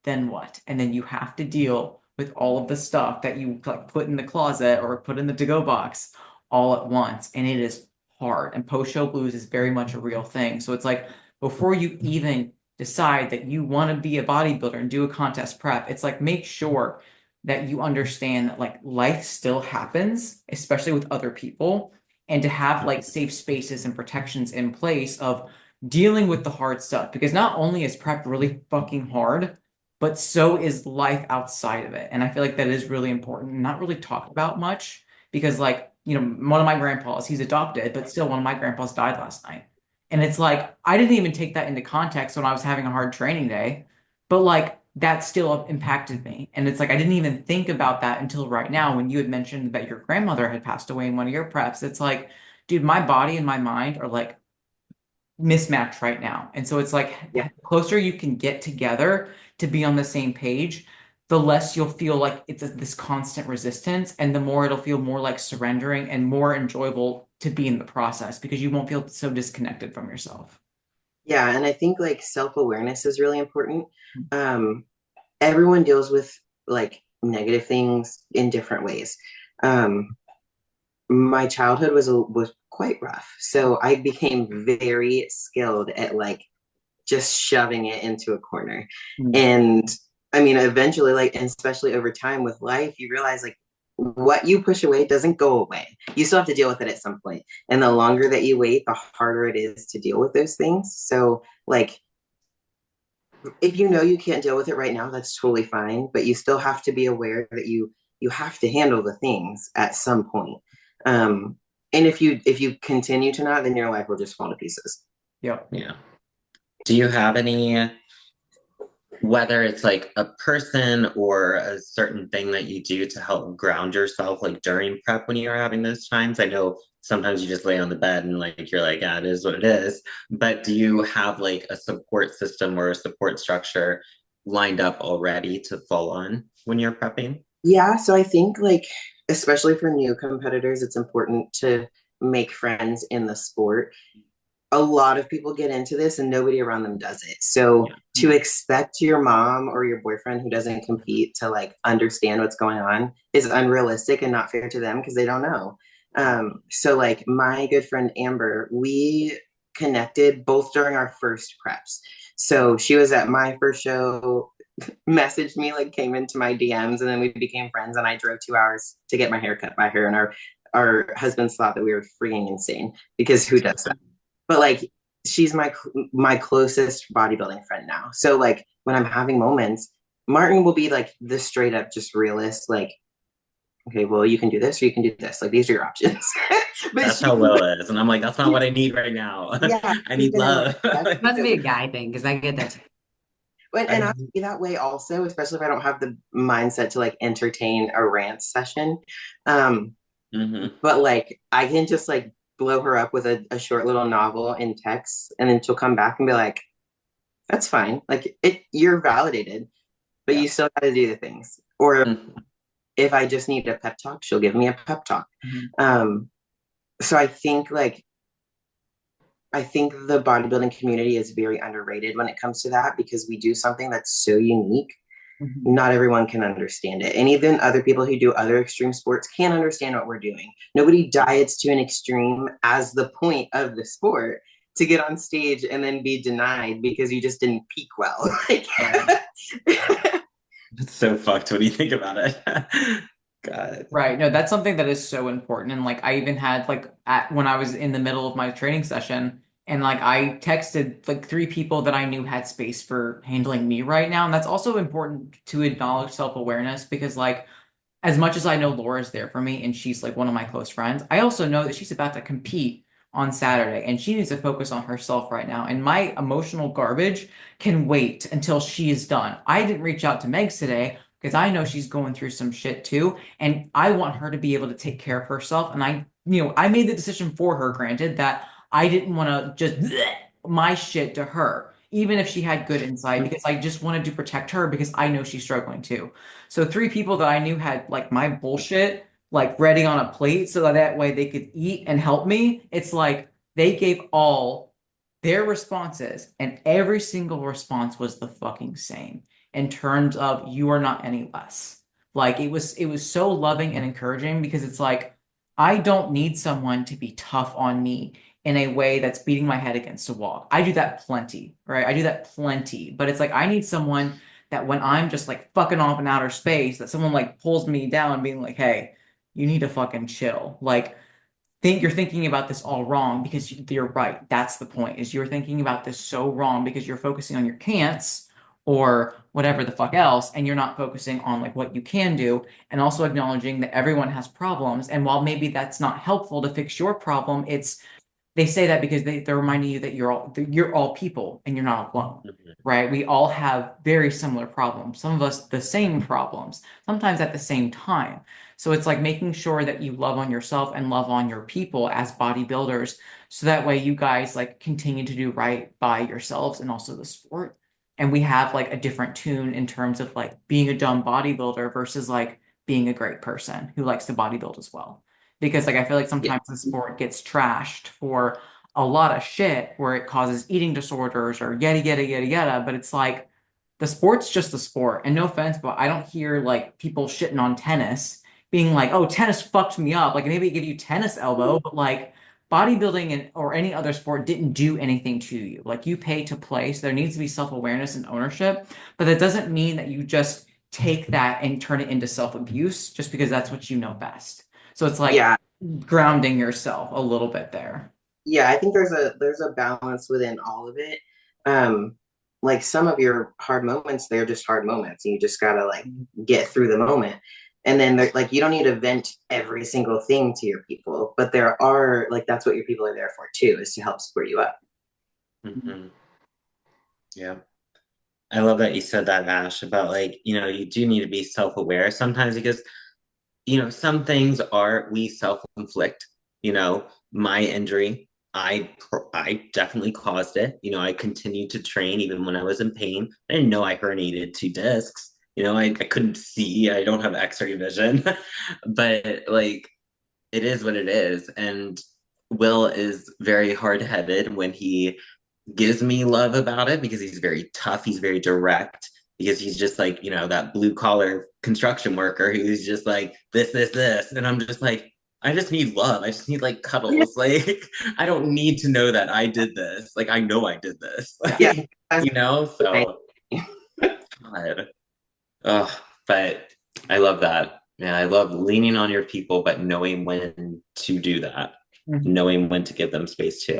Speaker 2: then what? And then you have to deal with all of the stuff that you like put in the closet or put in the to-go box all at once. And it is hard. And post-show blues is very much a real thing. So it's like before you even decide that you want to be a bodybuilder and do a contest prep, it's like make sure that you understand that like life still happens, especially with other people, and to have like safe spaces and protections in place of dealing with the hard stuff. Because not only is prep really fucking hard, but so is life outside of it. And I feel like that is really important, not really talked about much, because like, you know, one of my grandpas, he's adopted, but still one of my grandpas died last night. And it's like, I didn't even take that into context when I was having a hard training day, but like that still impacted me. And it's like, I didn't even think about that until right now when you had mentioned that your grandmother had passed away in one of your preps. It's like, dude, my body and my mind are like mismatched right now. And so it's like, the closer you can get together to be on the same page, the less you'll feel like it's this constant resistance, and the more it'll feel more like surrendering and more enjoyable to be in the process because you won't feel so disconnected from yourself.
Speaker 3: Yeah, and I think like self-awareness is really important. Everyone deals with like negative things in different ways. My childhood was quite rough, so I became very skilled at like just shoving it into a corner. And I mean, eventually, like, and especially over time with life, you realize like what you push away doesn't go away. You still have to deal with it at some point. And the longer that you wait, the harder it is to deal with those things. So, like, if you know you can't deal with it right now, that's totally fine. But you still have to be aware that you have to handle the things at some point. And if you continue to not, then your life will just fall to pieces.
Speaker 2: Yep.
Speaker 1: Yeah. Do you have any whether it's like a person or a certain thing that you do to help ground yourself like during prep when you're having those times. I know sometimes you just lay on the bed and like you're like, yeah, it is what it is. But do you have like a support system or a support structure lined up already to fall on when you're prepping?
Speaker 3: Yeah, so I think like especially for new competitors, it's important to make friends in the sport. A lot of people get into this and nobody around them does it. So
Speaker 1: Yeah.
Speaker 3: to expect your mom or your boyfriend who doesn't compete to like understand what's going on is unrealistic and not fair to them because they don't know. So like my good friend Amber, we connected both during our first preps. So she was at my first show, messaged me, like came into my DMs, and then we became friends. And I drove 2 hours to get my hair cut by her, and our husbands thought that we were freaking insane because who does that? But like she's my closest bodybuilding friend now. So like when I'm having moments, Martin will be like the straight up just realist, like, okay, well you can do this or you can do this. Like these are your options. But
Speaker 1: That's
Speaker 3: she,
Speaker 1: how Will is. And I'm like, that's not what I need right now.
Speaker 3: yeah,
Speaker 1: I
Speaker 3: she's
Speaker 1: need
Speaker 3: gonna like
Speaker 1: love.
Speaker 4: Must be a guy thing because I get that too.
Speaker 3: and I'll be that way also, especially if I don't have the mindset to like entertain a rant session.
Speaker 1: Mhm.
Speaker 3: But like I can just like blow her up with a short little novel in text, and then she'll come back and be like, that's fine. Like you're validated, but
Speaker 1: Yeah.
Speaker 3: you still got to do the things. Or
Speaker 1: Mhm.
Speaker 3: if I just need a pep talk, she'll give me a pep talk.
Speaker 2: Mhm.
Speaker 3: Um, so I think the bodybuilding community is very underrated when it comes to that because we do something that's so unique.
Speaker 2: Mhm.
Speaker 3: Not everyone can understand it. And even other people who do other extreme sports can't understand what we're doing. Nobody diets to an extreme as the point of the sport to get on stage and then be denied because you just didn't peak well. Like,
Speaker 2: Right.
Speaker 1: It's so fucked when you think about it. God.
Speaker 2: Right. No, that's something that is so important. And like I even had like when I was in the middle of my training session and like I texted like three people that I knew had space for handling me right now. And that's also important to acknowledge self-awareness because like as much as I know Laura's there for me and she's like one of my close friends, I also know that she's about to compete on Saturday and she needs to focus on herself right now. And my emotional garbage can wait until she is done. I didn't reach out to Megs today because I know she's going through some shit too. And I want her to be able to take care of herself. And I made the decision for her, granted, that I didn't want to just my shit to her, even if she had good insight, because I just wanted to protect her because I know she's struggling too. So three people that I knew had like my bullshit like ready on a plate so that way they could eat and help me. It's like they gave all their responses and every single response was the fucking same in terms of you are not any less. Like it was so loving and encouraging because it's like I don't need someone to be tough on me in a way that's beating my head against a wall. I do that plenty, right? I do that plenty, but it's like I need someone that when I'm just like fucking off in outer space, that someone like pulls me down, being like, "Hey, you need to fucking chill." Like, think you're thinking about this all wrong because you're right. That's the point. Is you're thinking about this so wrong because you're focusing on your can'ts or whatever the fuck else, and you're not focusing on like what you can do, and also acknowledging that everyone has problems. And while maybe that's not helpful to fix your problem, they say that because they're reminding you that you're all people and you're not alone,
Speaker 1: Mhm.
Speaker 2: right? We all have very similar problems. Some of us the same problems, sometimes at the same time. So it's like making sure that you love on yourself and love on your people as bodybuilders, so that way you guys like continue to do right by yourselves and also the sport. And we have like a different tune in terms of like being a dumb bodybuilder versus like being a great person who likes to bodybuild as well because like I feel like
Speaker 3: yeah,
Speaker 2: sometimes the sport gets trashed for a lot of shit where it causes eating disorders or yada yada yada yada. But it's like the sport's just a sport. And no offense, but I don't hear like people shitting on tennis being like, oh, tennis fucked me up. Like maybe it give you tennis elbow, but like bodybuilding and or any other sport didn't do anything to you. Like you pay to play, so there needs to be self-awareness and ownership. But that doesn't mean that you just take that and turn it into self-abuse just because that's what you know best. So it's like
Speaker 3: yeah,
Speaker 2: grounding yourself a little bit there.
Speaker 3: yeah. I think there's a balance within all of it. Um, like some of your hard moments, they're just hard moments, and you just gotta like get through the moment. And then like you don't need to vent every single thing to your people, but there are like that's what your people are there for too, is to help support you up.
Speaker 1: Mhm. Yeah. I love that you said that, Ash, about like, you do need to be self-aware sometimes because some things are we self-inflict. My injury, I definitely caused it. I continued to train even when I was in pain. I didn't know I herniated two discs. I couldn't see. I don't have X-ray vision, but like it is what it is. And Will is very hard-headed when he gives me love about it because he's very tough, he's very direct, because he's just like, that blue collar construction worker who's just like this. And I'm just like, I just need love. I just need like cuddles. Like, I don't need to know that I did this. Like, I know I did this.
Speaker 3: Yeah.
Speaker 1: Like, so God. Oh, but I love that. Yeah, I love leaning on your people, but knowing when to do that,
Speaker 2: Mhm.
Speaker 1: knowing when to give them space too.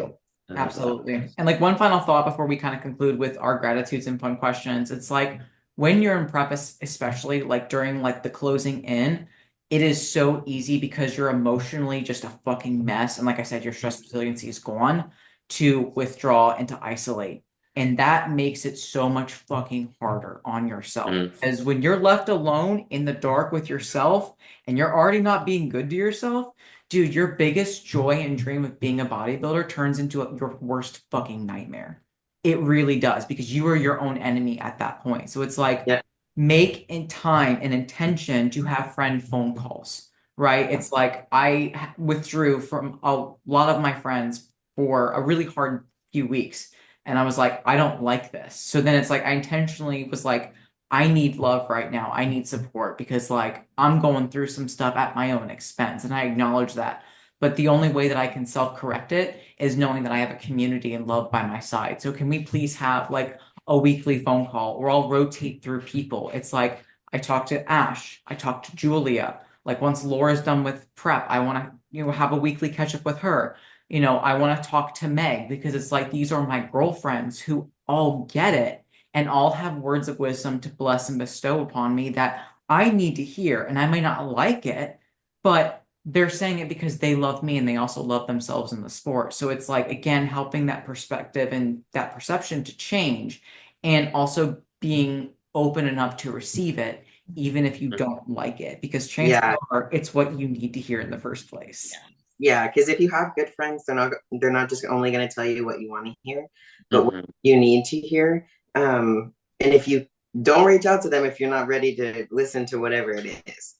Speaker 1: I love that.
Speaker 2: Absolutely. And like one final thought before we kind of conclude with our gratitudes and fun questions. It's like when you're in prep, especially like during like the closing in, it is so easy because you're emotionally just a fucking mess. And like I said, your stress resiliency is gone to withdraw and to isolate. And that makes it so much fucking harder on yourself.
Speaker 1: Mm.
Speaker 2: As when you're left alone in the dark with yourself and you're already not being good to yourself, dude, your biggest joy and dream of being a bodybuilder turns into your worst fucking nightmare. It really does because you are your own enemy at that point. So it's like
Speaker 3: Yeah.
Speaker 2: make in time and intention to have friend phone calls, right? It's like I withdrew from a lot of my friends for a really hard few weeks. And I was like, I don't like this. So then it's like I intentionally was like, I need love right now. I need support because like I'm going through some stuff at my own expense and I acknowledge that. But the only way that I can self-correct it is knowing that I have a community and love by my side. So can we please have like a weekly phone call or I'll rotate through people. It's like I talk to Ash, I talk to Julia. Like once Laura's done with prep, I want to, have a weekly catch up with her. I want to talk to Meg because it's like these are my girlfriends who all get it and all have words of wisdom to bless and bestow upon me that I need to hear. And I may not like it, but they're saying it because they love me and they also love themselves in the sport. So it's like, again, helping that perspective and that perception to change and also being open enough to receive it, even if you don't like it, because chances
Speaker 3: Yeah.
Speaker 2: are it's what you need to hear in the first place.
Speaker 3: Yeah, because if you have good friends, they're not just only going to tell you what you want to hear, but what
Speaker 1: Mhm.
Speaker 3: you need to hear. And if you don't reach out to them if you're not ready to listen to whatever it is.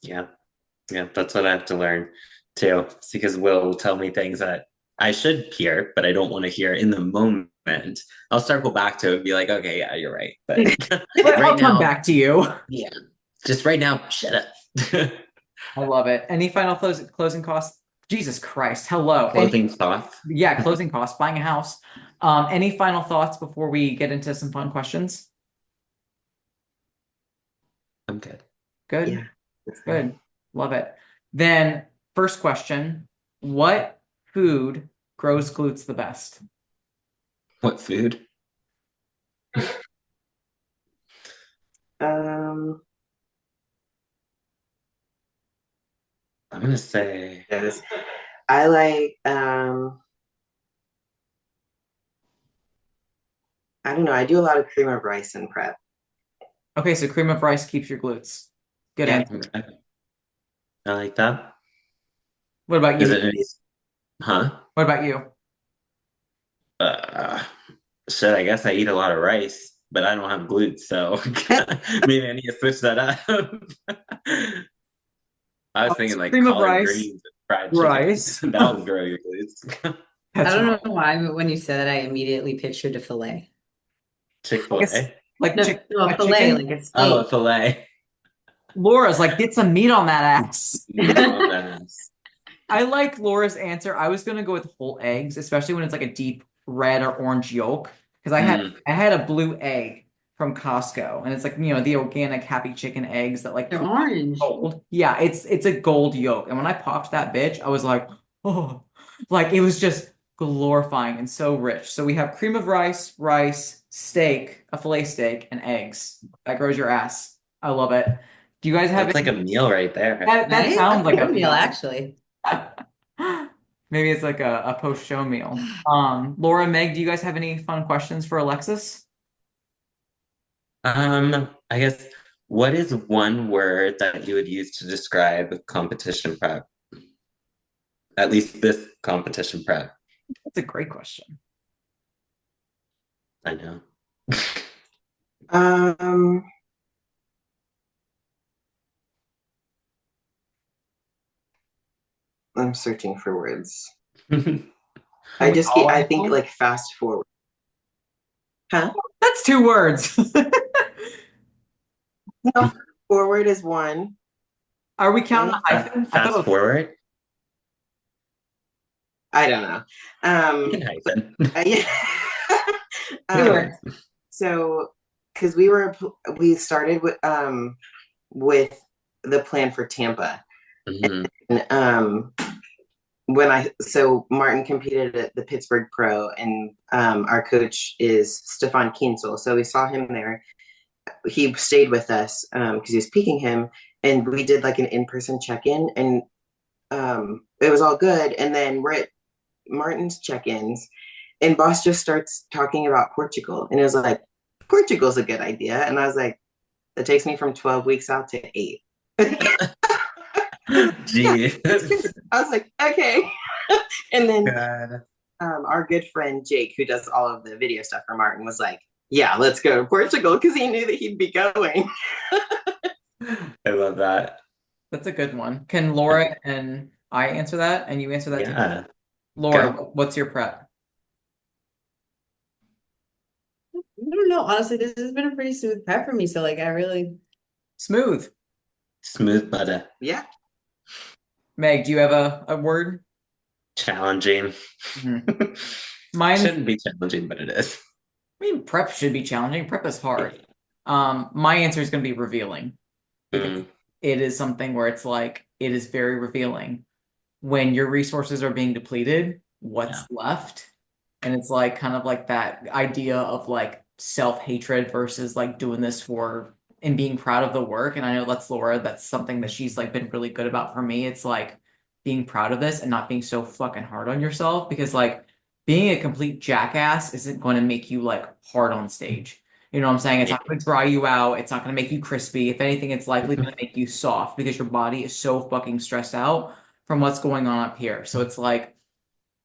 Speaker 1: Yeah. Yeah, that's what I have to learn too. It's because Will tell me things that I should hear, but I don't want to hear in the moment. I'll circle back to it and be like, okay, yeah, you're right. But
Speaker 2: But
Speaker 1: right
Speaker 2: I'll come
Speaker 1: now,
Speaker 2: back to you.
Speaker 1: yeah, just right now, shut up.
Speaker 2: I love it. Any final closing costs? Jesus Christ. Hello.
Speaker 1: Closing thoughts.
Speaker 2: Yeah, closing costs, buying a house. Any final thoughts before we get into some fun questions?
Speaker 1: I'm good.
Speaker 2: Good.
Speaker 3: Yeah, that's
Speaker 2: Good. Love it. Then, first question, what food grows glutes the best?
Speaker 1: What food?
Speaker 3: Um,
Speaker 1: I'm gonna say
Speaker 3: yes. I like I don't know, I do a lot of cream of rice and prep.
Speaker 2: Okay, so cream of rice keeps your glutes. Good
Speaker 3: Yeah.
Speaker 2: answer.
Speaker 1: okay. I like that.
Speaker 2: What about
Speaker 1: Is
Speaker 2: you?
Speaker 1: it any, huh?
Speaker 2: What about you?
Speaker 1: Uh, shit, I guess I eat a lot of rice, but I don't have glutes, so maybe I need to switch that up. I was thinking like
Speaker 2: Cream of
Speaker 1: collard
Speaker 2: rice,
Speaker 1: greens and fried chicken.
Speaker 2: rice.
Speaker 1: That would grow your glutes.
Speaker 4: I
Speaker 2: That's
Speaker 4: don't
Speaker 2: right.
Speaker 4: know why, but when you said that, I immediately pictured a fillet.
Speaker 2: Like a,
Speaker 1: Chick-fil-A.
Speaker 2: like
Speaker 4: No, no, a
Speaker 2: a
Speaker 4: fillet,
Speaker 2: chicken.
Speaker 4: like a
Speaker 1: Oh, a
Speaker 4: steak.
Speaker 1: filet.
Speaker 2: Laura's like, get some meat on that ass.
Speaker 1: Meat on that ass.
Speaker 2: I like Laura's answer. I was gonna go with whole eggs, especially when it's like a deep red or orange yolk. Because
Speaker 1: Mm,
Speaker 2: I had a blue egg from Costco, and it's like the organic happy chicken eggs that like
Speaker 4: They're
Speaker 2: come
Speaker 4: orange.
Speaker 2: gold. Yeah, it's a gold yolk. And when I popped that bitch, I was like, oh, like it was just glorifying and so rich. So we have cream of rice, steak, a filet steak, and eggs. That grows your ass. I love it. Do you guys have
Speaker 1: that's like
Speaker 2: any?
Speaker 1: a meal right there.
Speaker 2: That
Speaker 4: Nice.
Speaker 2: sounds
Speaker 4: That's a
Speaker 2: like
Speaker 4: good
Speaker 2: a
Speaker 4: meal,
Speaker 2: meal.
Speaker 4: actually.
Speaker 2: Maybe it's like a post-show meal. Laura, Meg, do you guys have any fun questions for Alexis?
Speaker 1: I guess what is one word that you would use to describe competition prep? At least this competition prep.
Speaker 2: That's a great question.
Speaker 1: I know.
Speaker 3: Um, I'm searching for words.
Speaker 2: Can we all
Speaker 3: I think
Speaker 2: answer?
Speaker 3: like fast forward. Huh?
Speaker 2: That's 2 words.
Speaker 3: No, forward is one,
Speaker 2: Are we counting
Speaker 3: right?
Speaker 2: a hyphen? I thought it
Speaker 1: Fast
Speaker 2: was
Speaker 1: forward.
Speaker 3: I don't know.
Speaker 1: You can
Speaker 3: But
Speaker 1: hyphen.
Speaker 3: yeah.
Speaker 2: 2 words.
Speaker 3: So because we started with the plan for Tampa.
Speaker 1: Mhm.
Speaker 3: And, so Martin competed at the Pittsburgh Pro, and our coach is Stefan Kinsel. So we saw him there. He stayed with us because he was peaking him, and we did like an in-person check-in, and it was all good. And then we're at Martin's check-ins, and boss just starts talking about Portugal, and it was like, Portugal's a good idea, and I was like, it takes me from 12 weeks out to 8.
Speaker 1: Geez.
Speaker 3: I was like, okay. And then
Speaker 1: God.
Speaker 3: our good friend Jake, who does all of the video stuff for Martin, was like, yeah, let's go to Portugal because he knew that he'd be going.
Speaker 1: I love that.
Speaker 2: That's a good one. Can Laura and I answer that, and you answer that too?
Speaker 1: Yeah.
Speaker 2: Laura,
Speaker 1: Go.
Speaker 2: what's your prep?
Speaker 4: I don't know. Honestly, this has been a pretty smooth prep for me. So like I really
Speaker 2: Smooth.
Speaker 1: Smooth butter.
Speaker 3: Yeah.
Speaker 2: Meg, do you have a word?
Speaker 1: Challenging.
Speaker 2: Mhm. Mine,
Speaker 1: Shouldn't be challenging, but it is.
Speaker 2: I mean, prep should be challenging. Prep is hard. My answer is going to be revealing because
Speaker 1: Mm,
Speaker 2: it is something where it's like it is very revealing when your resources are being depleted,
Speaker 1: yeah.
Speaker 2: what's left? And it's like kind of like that idea of like self-hatred versus like doing this for and being proud of the work. And I know that's Laura, that's something that she's like been really good about for me. It's like being proud of this and not being so fucking hard on yourself because like being a complete jackass isn't going to make you like hard on stage. You know what I'm saying? It's
Speaker 1: Yeah.
Speaker 2: not going to dry you out. It's not going to make you crispy. If anything, it's likely going to make you soft because your body is so fucking stressed out from what's going on up here. So it's like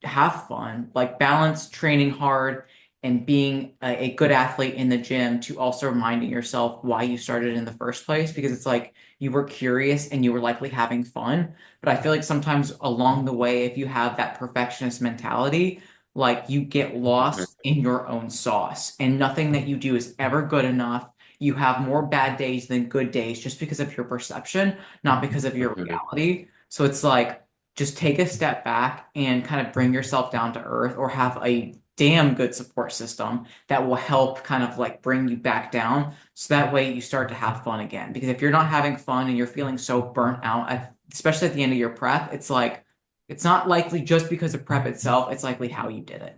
Speaker 2: have fun, like balance training hard and being a good athlete in the gym to also reminding yourself why you started in the first place because it's like you were curious and you were likely having fun. But I feel like sometimes along the way, if you have that perfectionist mentality, like you get
Speaker 1: Mhm,
Speaker 2: lost in your own sauce and nothing that you do is ever good enough. You have more bad days than good days just because of your perception, not because of your
Speaker 1: mhm,
Speaker 2: reality. So it's like just take a step back and kind of bring yourself down to earth or have a damn good support system that will help kind of like bring you back down so that way you start to have fun again because if you're not having fun and you're feeling so burnt out especially at the end of your prep it's like it's not likely just because of prep itself it's likely how you did it.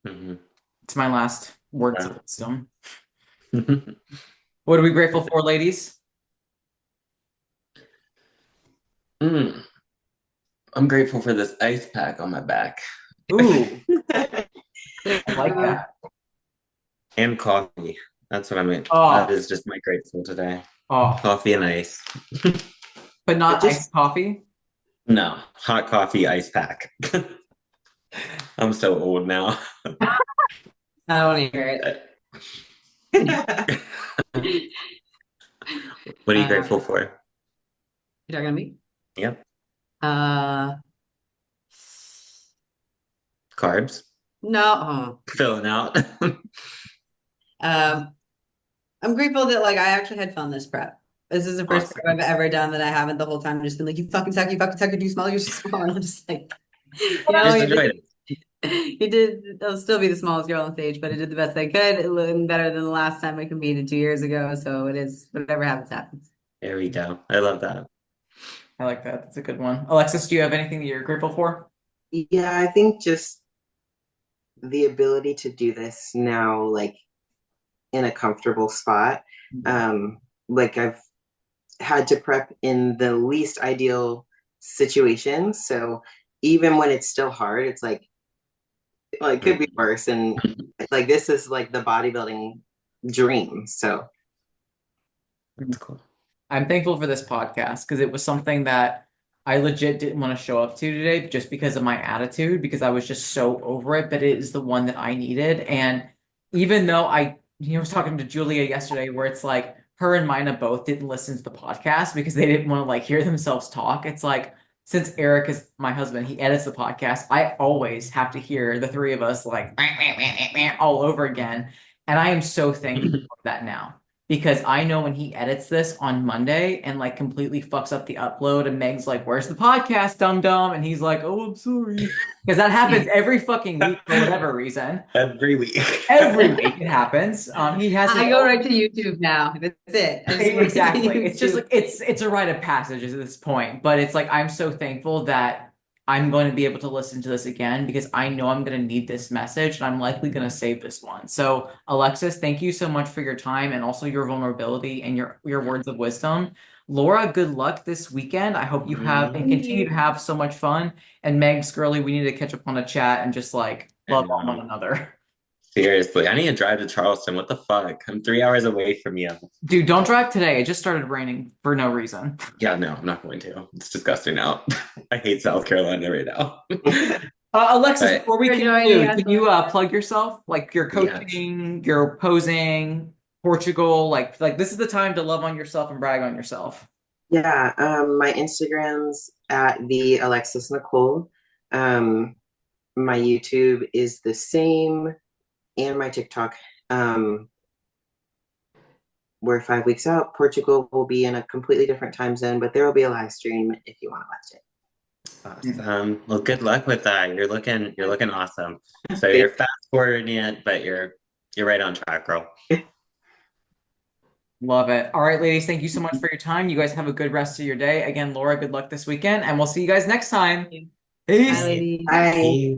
Speaker 1: mhm.
Speaker 2: It's my last words
Speaker 1: Yeah.
Speaker 2: of wisdom. What are we grateful for, ladies?
Speaker 1: Mm, I'm grateful for this ice pack on my back
Speaker 2: Ooh, I like
Speaker 4: uh,
Speaker 2: that.
Speaker 1: and coffee. That's what I mean. That
Speaker 2: Oh,
Speaker 1: is just my grateful today.
Speaker 2: oh,
Speaker 1: Coffee and ice.
Speaker 2: but
Speaker 3: But
Speaker 2: not
Speaker 3: just
Speaker 2: iced coffee.
Speaker 1: No, hot coffee ice pack. I'm so old now.
Speaker 4: I don't want to hear it.
Speaker 1: What are you
Speaker 4: Uh,
Speaker 1: grateful for?
Speaker 4: you talking to me?
Speaker 1: Yep.
Speaker 4: Uh,
Speaker 1: Carbs.
Speaker 4: no.
Speaker 1: Filling out.
Speaker 4: Um, I'm grateful that like I actually had fun this prep. This is the first prep
Speaker 1: Awesome.
Speaker 4: I've ever done that I haven't the whole time just been like, you fucking suck, you're too small, you're too small. And I'm just like,
Speaker 1: Just
Speaker 4: you
Speaker 1: enjoyed
Speaker 4: did,
Speaker 1: it.
Speaker 4: you did, I'll still be the smallest girl on stage, but I did the best I could. It looked better than the last time I competed 2 years ago. So it is whatever happens, happens.
Speaker 1: There we go. I love that.
Speaker 2: I like that. That's a good one. Alexis, do you have anything that you're grateful for?
Speaker 3: yeah, I think just the ability to do this now, like in a comfortable spot. Like I've had to prep in the least ideal situations. So even when it's still hard, it's like, well, it could be
Speaker 1: Mhm.
Speaker 3: worse. And like this is like the bodybuilding dream. So
Speaker 1: That's cool.
Speaker 2: I'm thankful for this podcast because it was something that I legit didn't want to show up to today just because of my attitude, because I was just so over it, but it is the one that I needed. And even though was talking to Julia yesterday where it's like her and Mina both didn't listen to the podcast because they didn't want to like hear themselves talk. It's like, since Eric is my husband, he edits the podcast. I always have to hear the three of us like all over again. And I am so thankful for that now because I know when he edits this on Monday and like completely fucks up the upload and Meg's like, "Where's the podcast, dum dum?" And he's like, "Oh, I'm sorry." Because that happens every fucking week for whatever reason.
Speaker 1: Every week.
Speaker 2: Every week it happens. He has
Speaker 4: I go right to YouTube now. That's it.
Speaker 2: Exactly. It's just like it's a rite of passage at this point. But it's like I'm so thankful that I'm going to be able to listen to this again because I know I'm going to need this message and I'm likely going to save this one. So, Alexis, thank you so much for your time and also your vulnerability and your words of wisdom. Laura, good luck this weekend. I hope you have and continue to have so much fun. And Megs, girly, we need to catch up on a chat and just like love on one another.
Speaker 1: Seriously, I need to drive to Charleston. What the fuck? I'm 3 hours away from you.
Speaker 2: Dude, don't drive today. It just started raining for no reason.
Speaker 1: Yeah, no, I'm not going to. It's disgusting out. I hate South Carolina right now.
Speaker 2: Alexis, before we conclude, can you plug yourself? Like your coaching, your posing, Portugal, like this is the time to love on yourself and brag on yourself.
Speaker 3: Yeah, my Instagram's at the Alexis Nicole. My YouTube is the same, and my TikTok. We're 5 weeks out. Portugal will be in a completely different time zone, but there will be a live stream if you want to watch it.
Speaker 1: Awesome. Well, good luck with that. You're looking awesome. So you're fast forwarding it, but you're right on track, girl.
Speaker 2: Love it. All right, ladies, thank you so much for your time. You guys have a good rest of your day. Again, Laura, good luck this weekend, and we'll see you guys next time. Peace.
Speaker 4: Bye, ladies.
Speaker 3: Bye.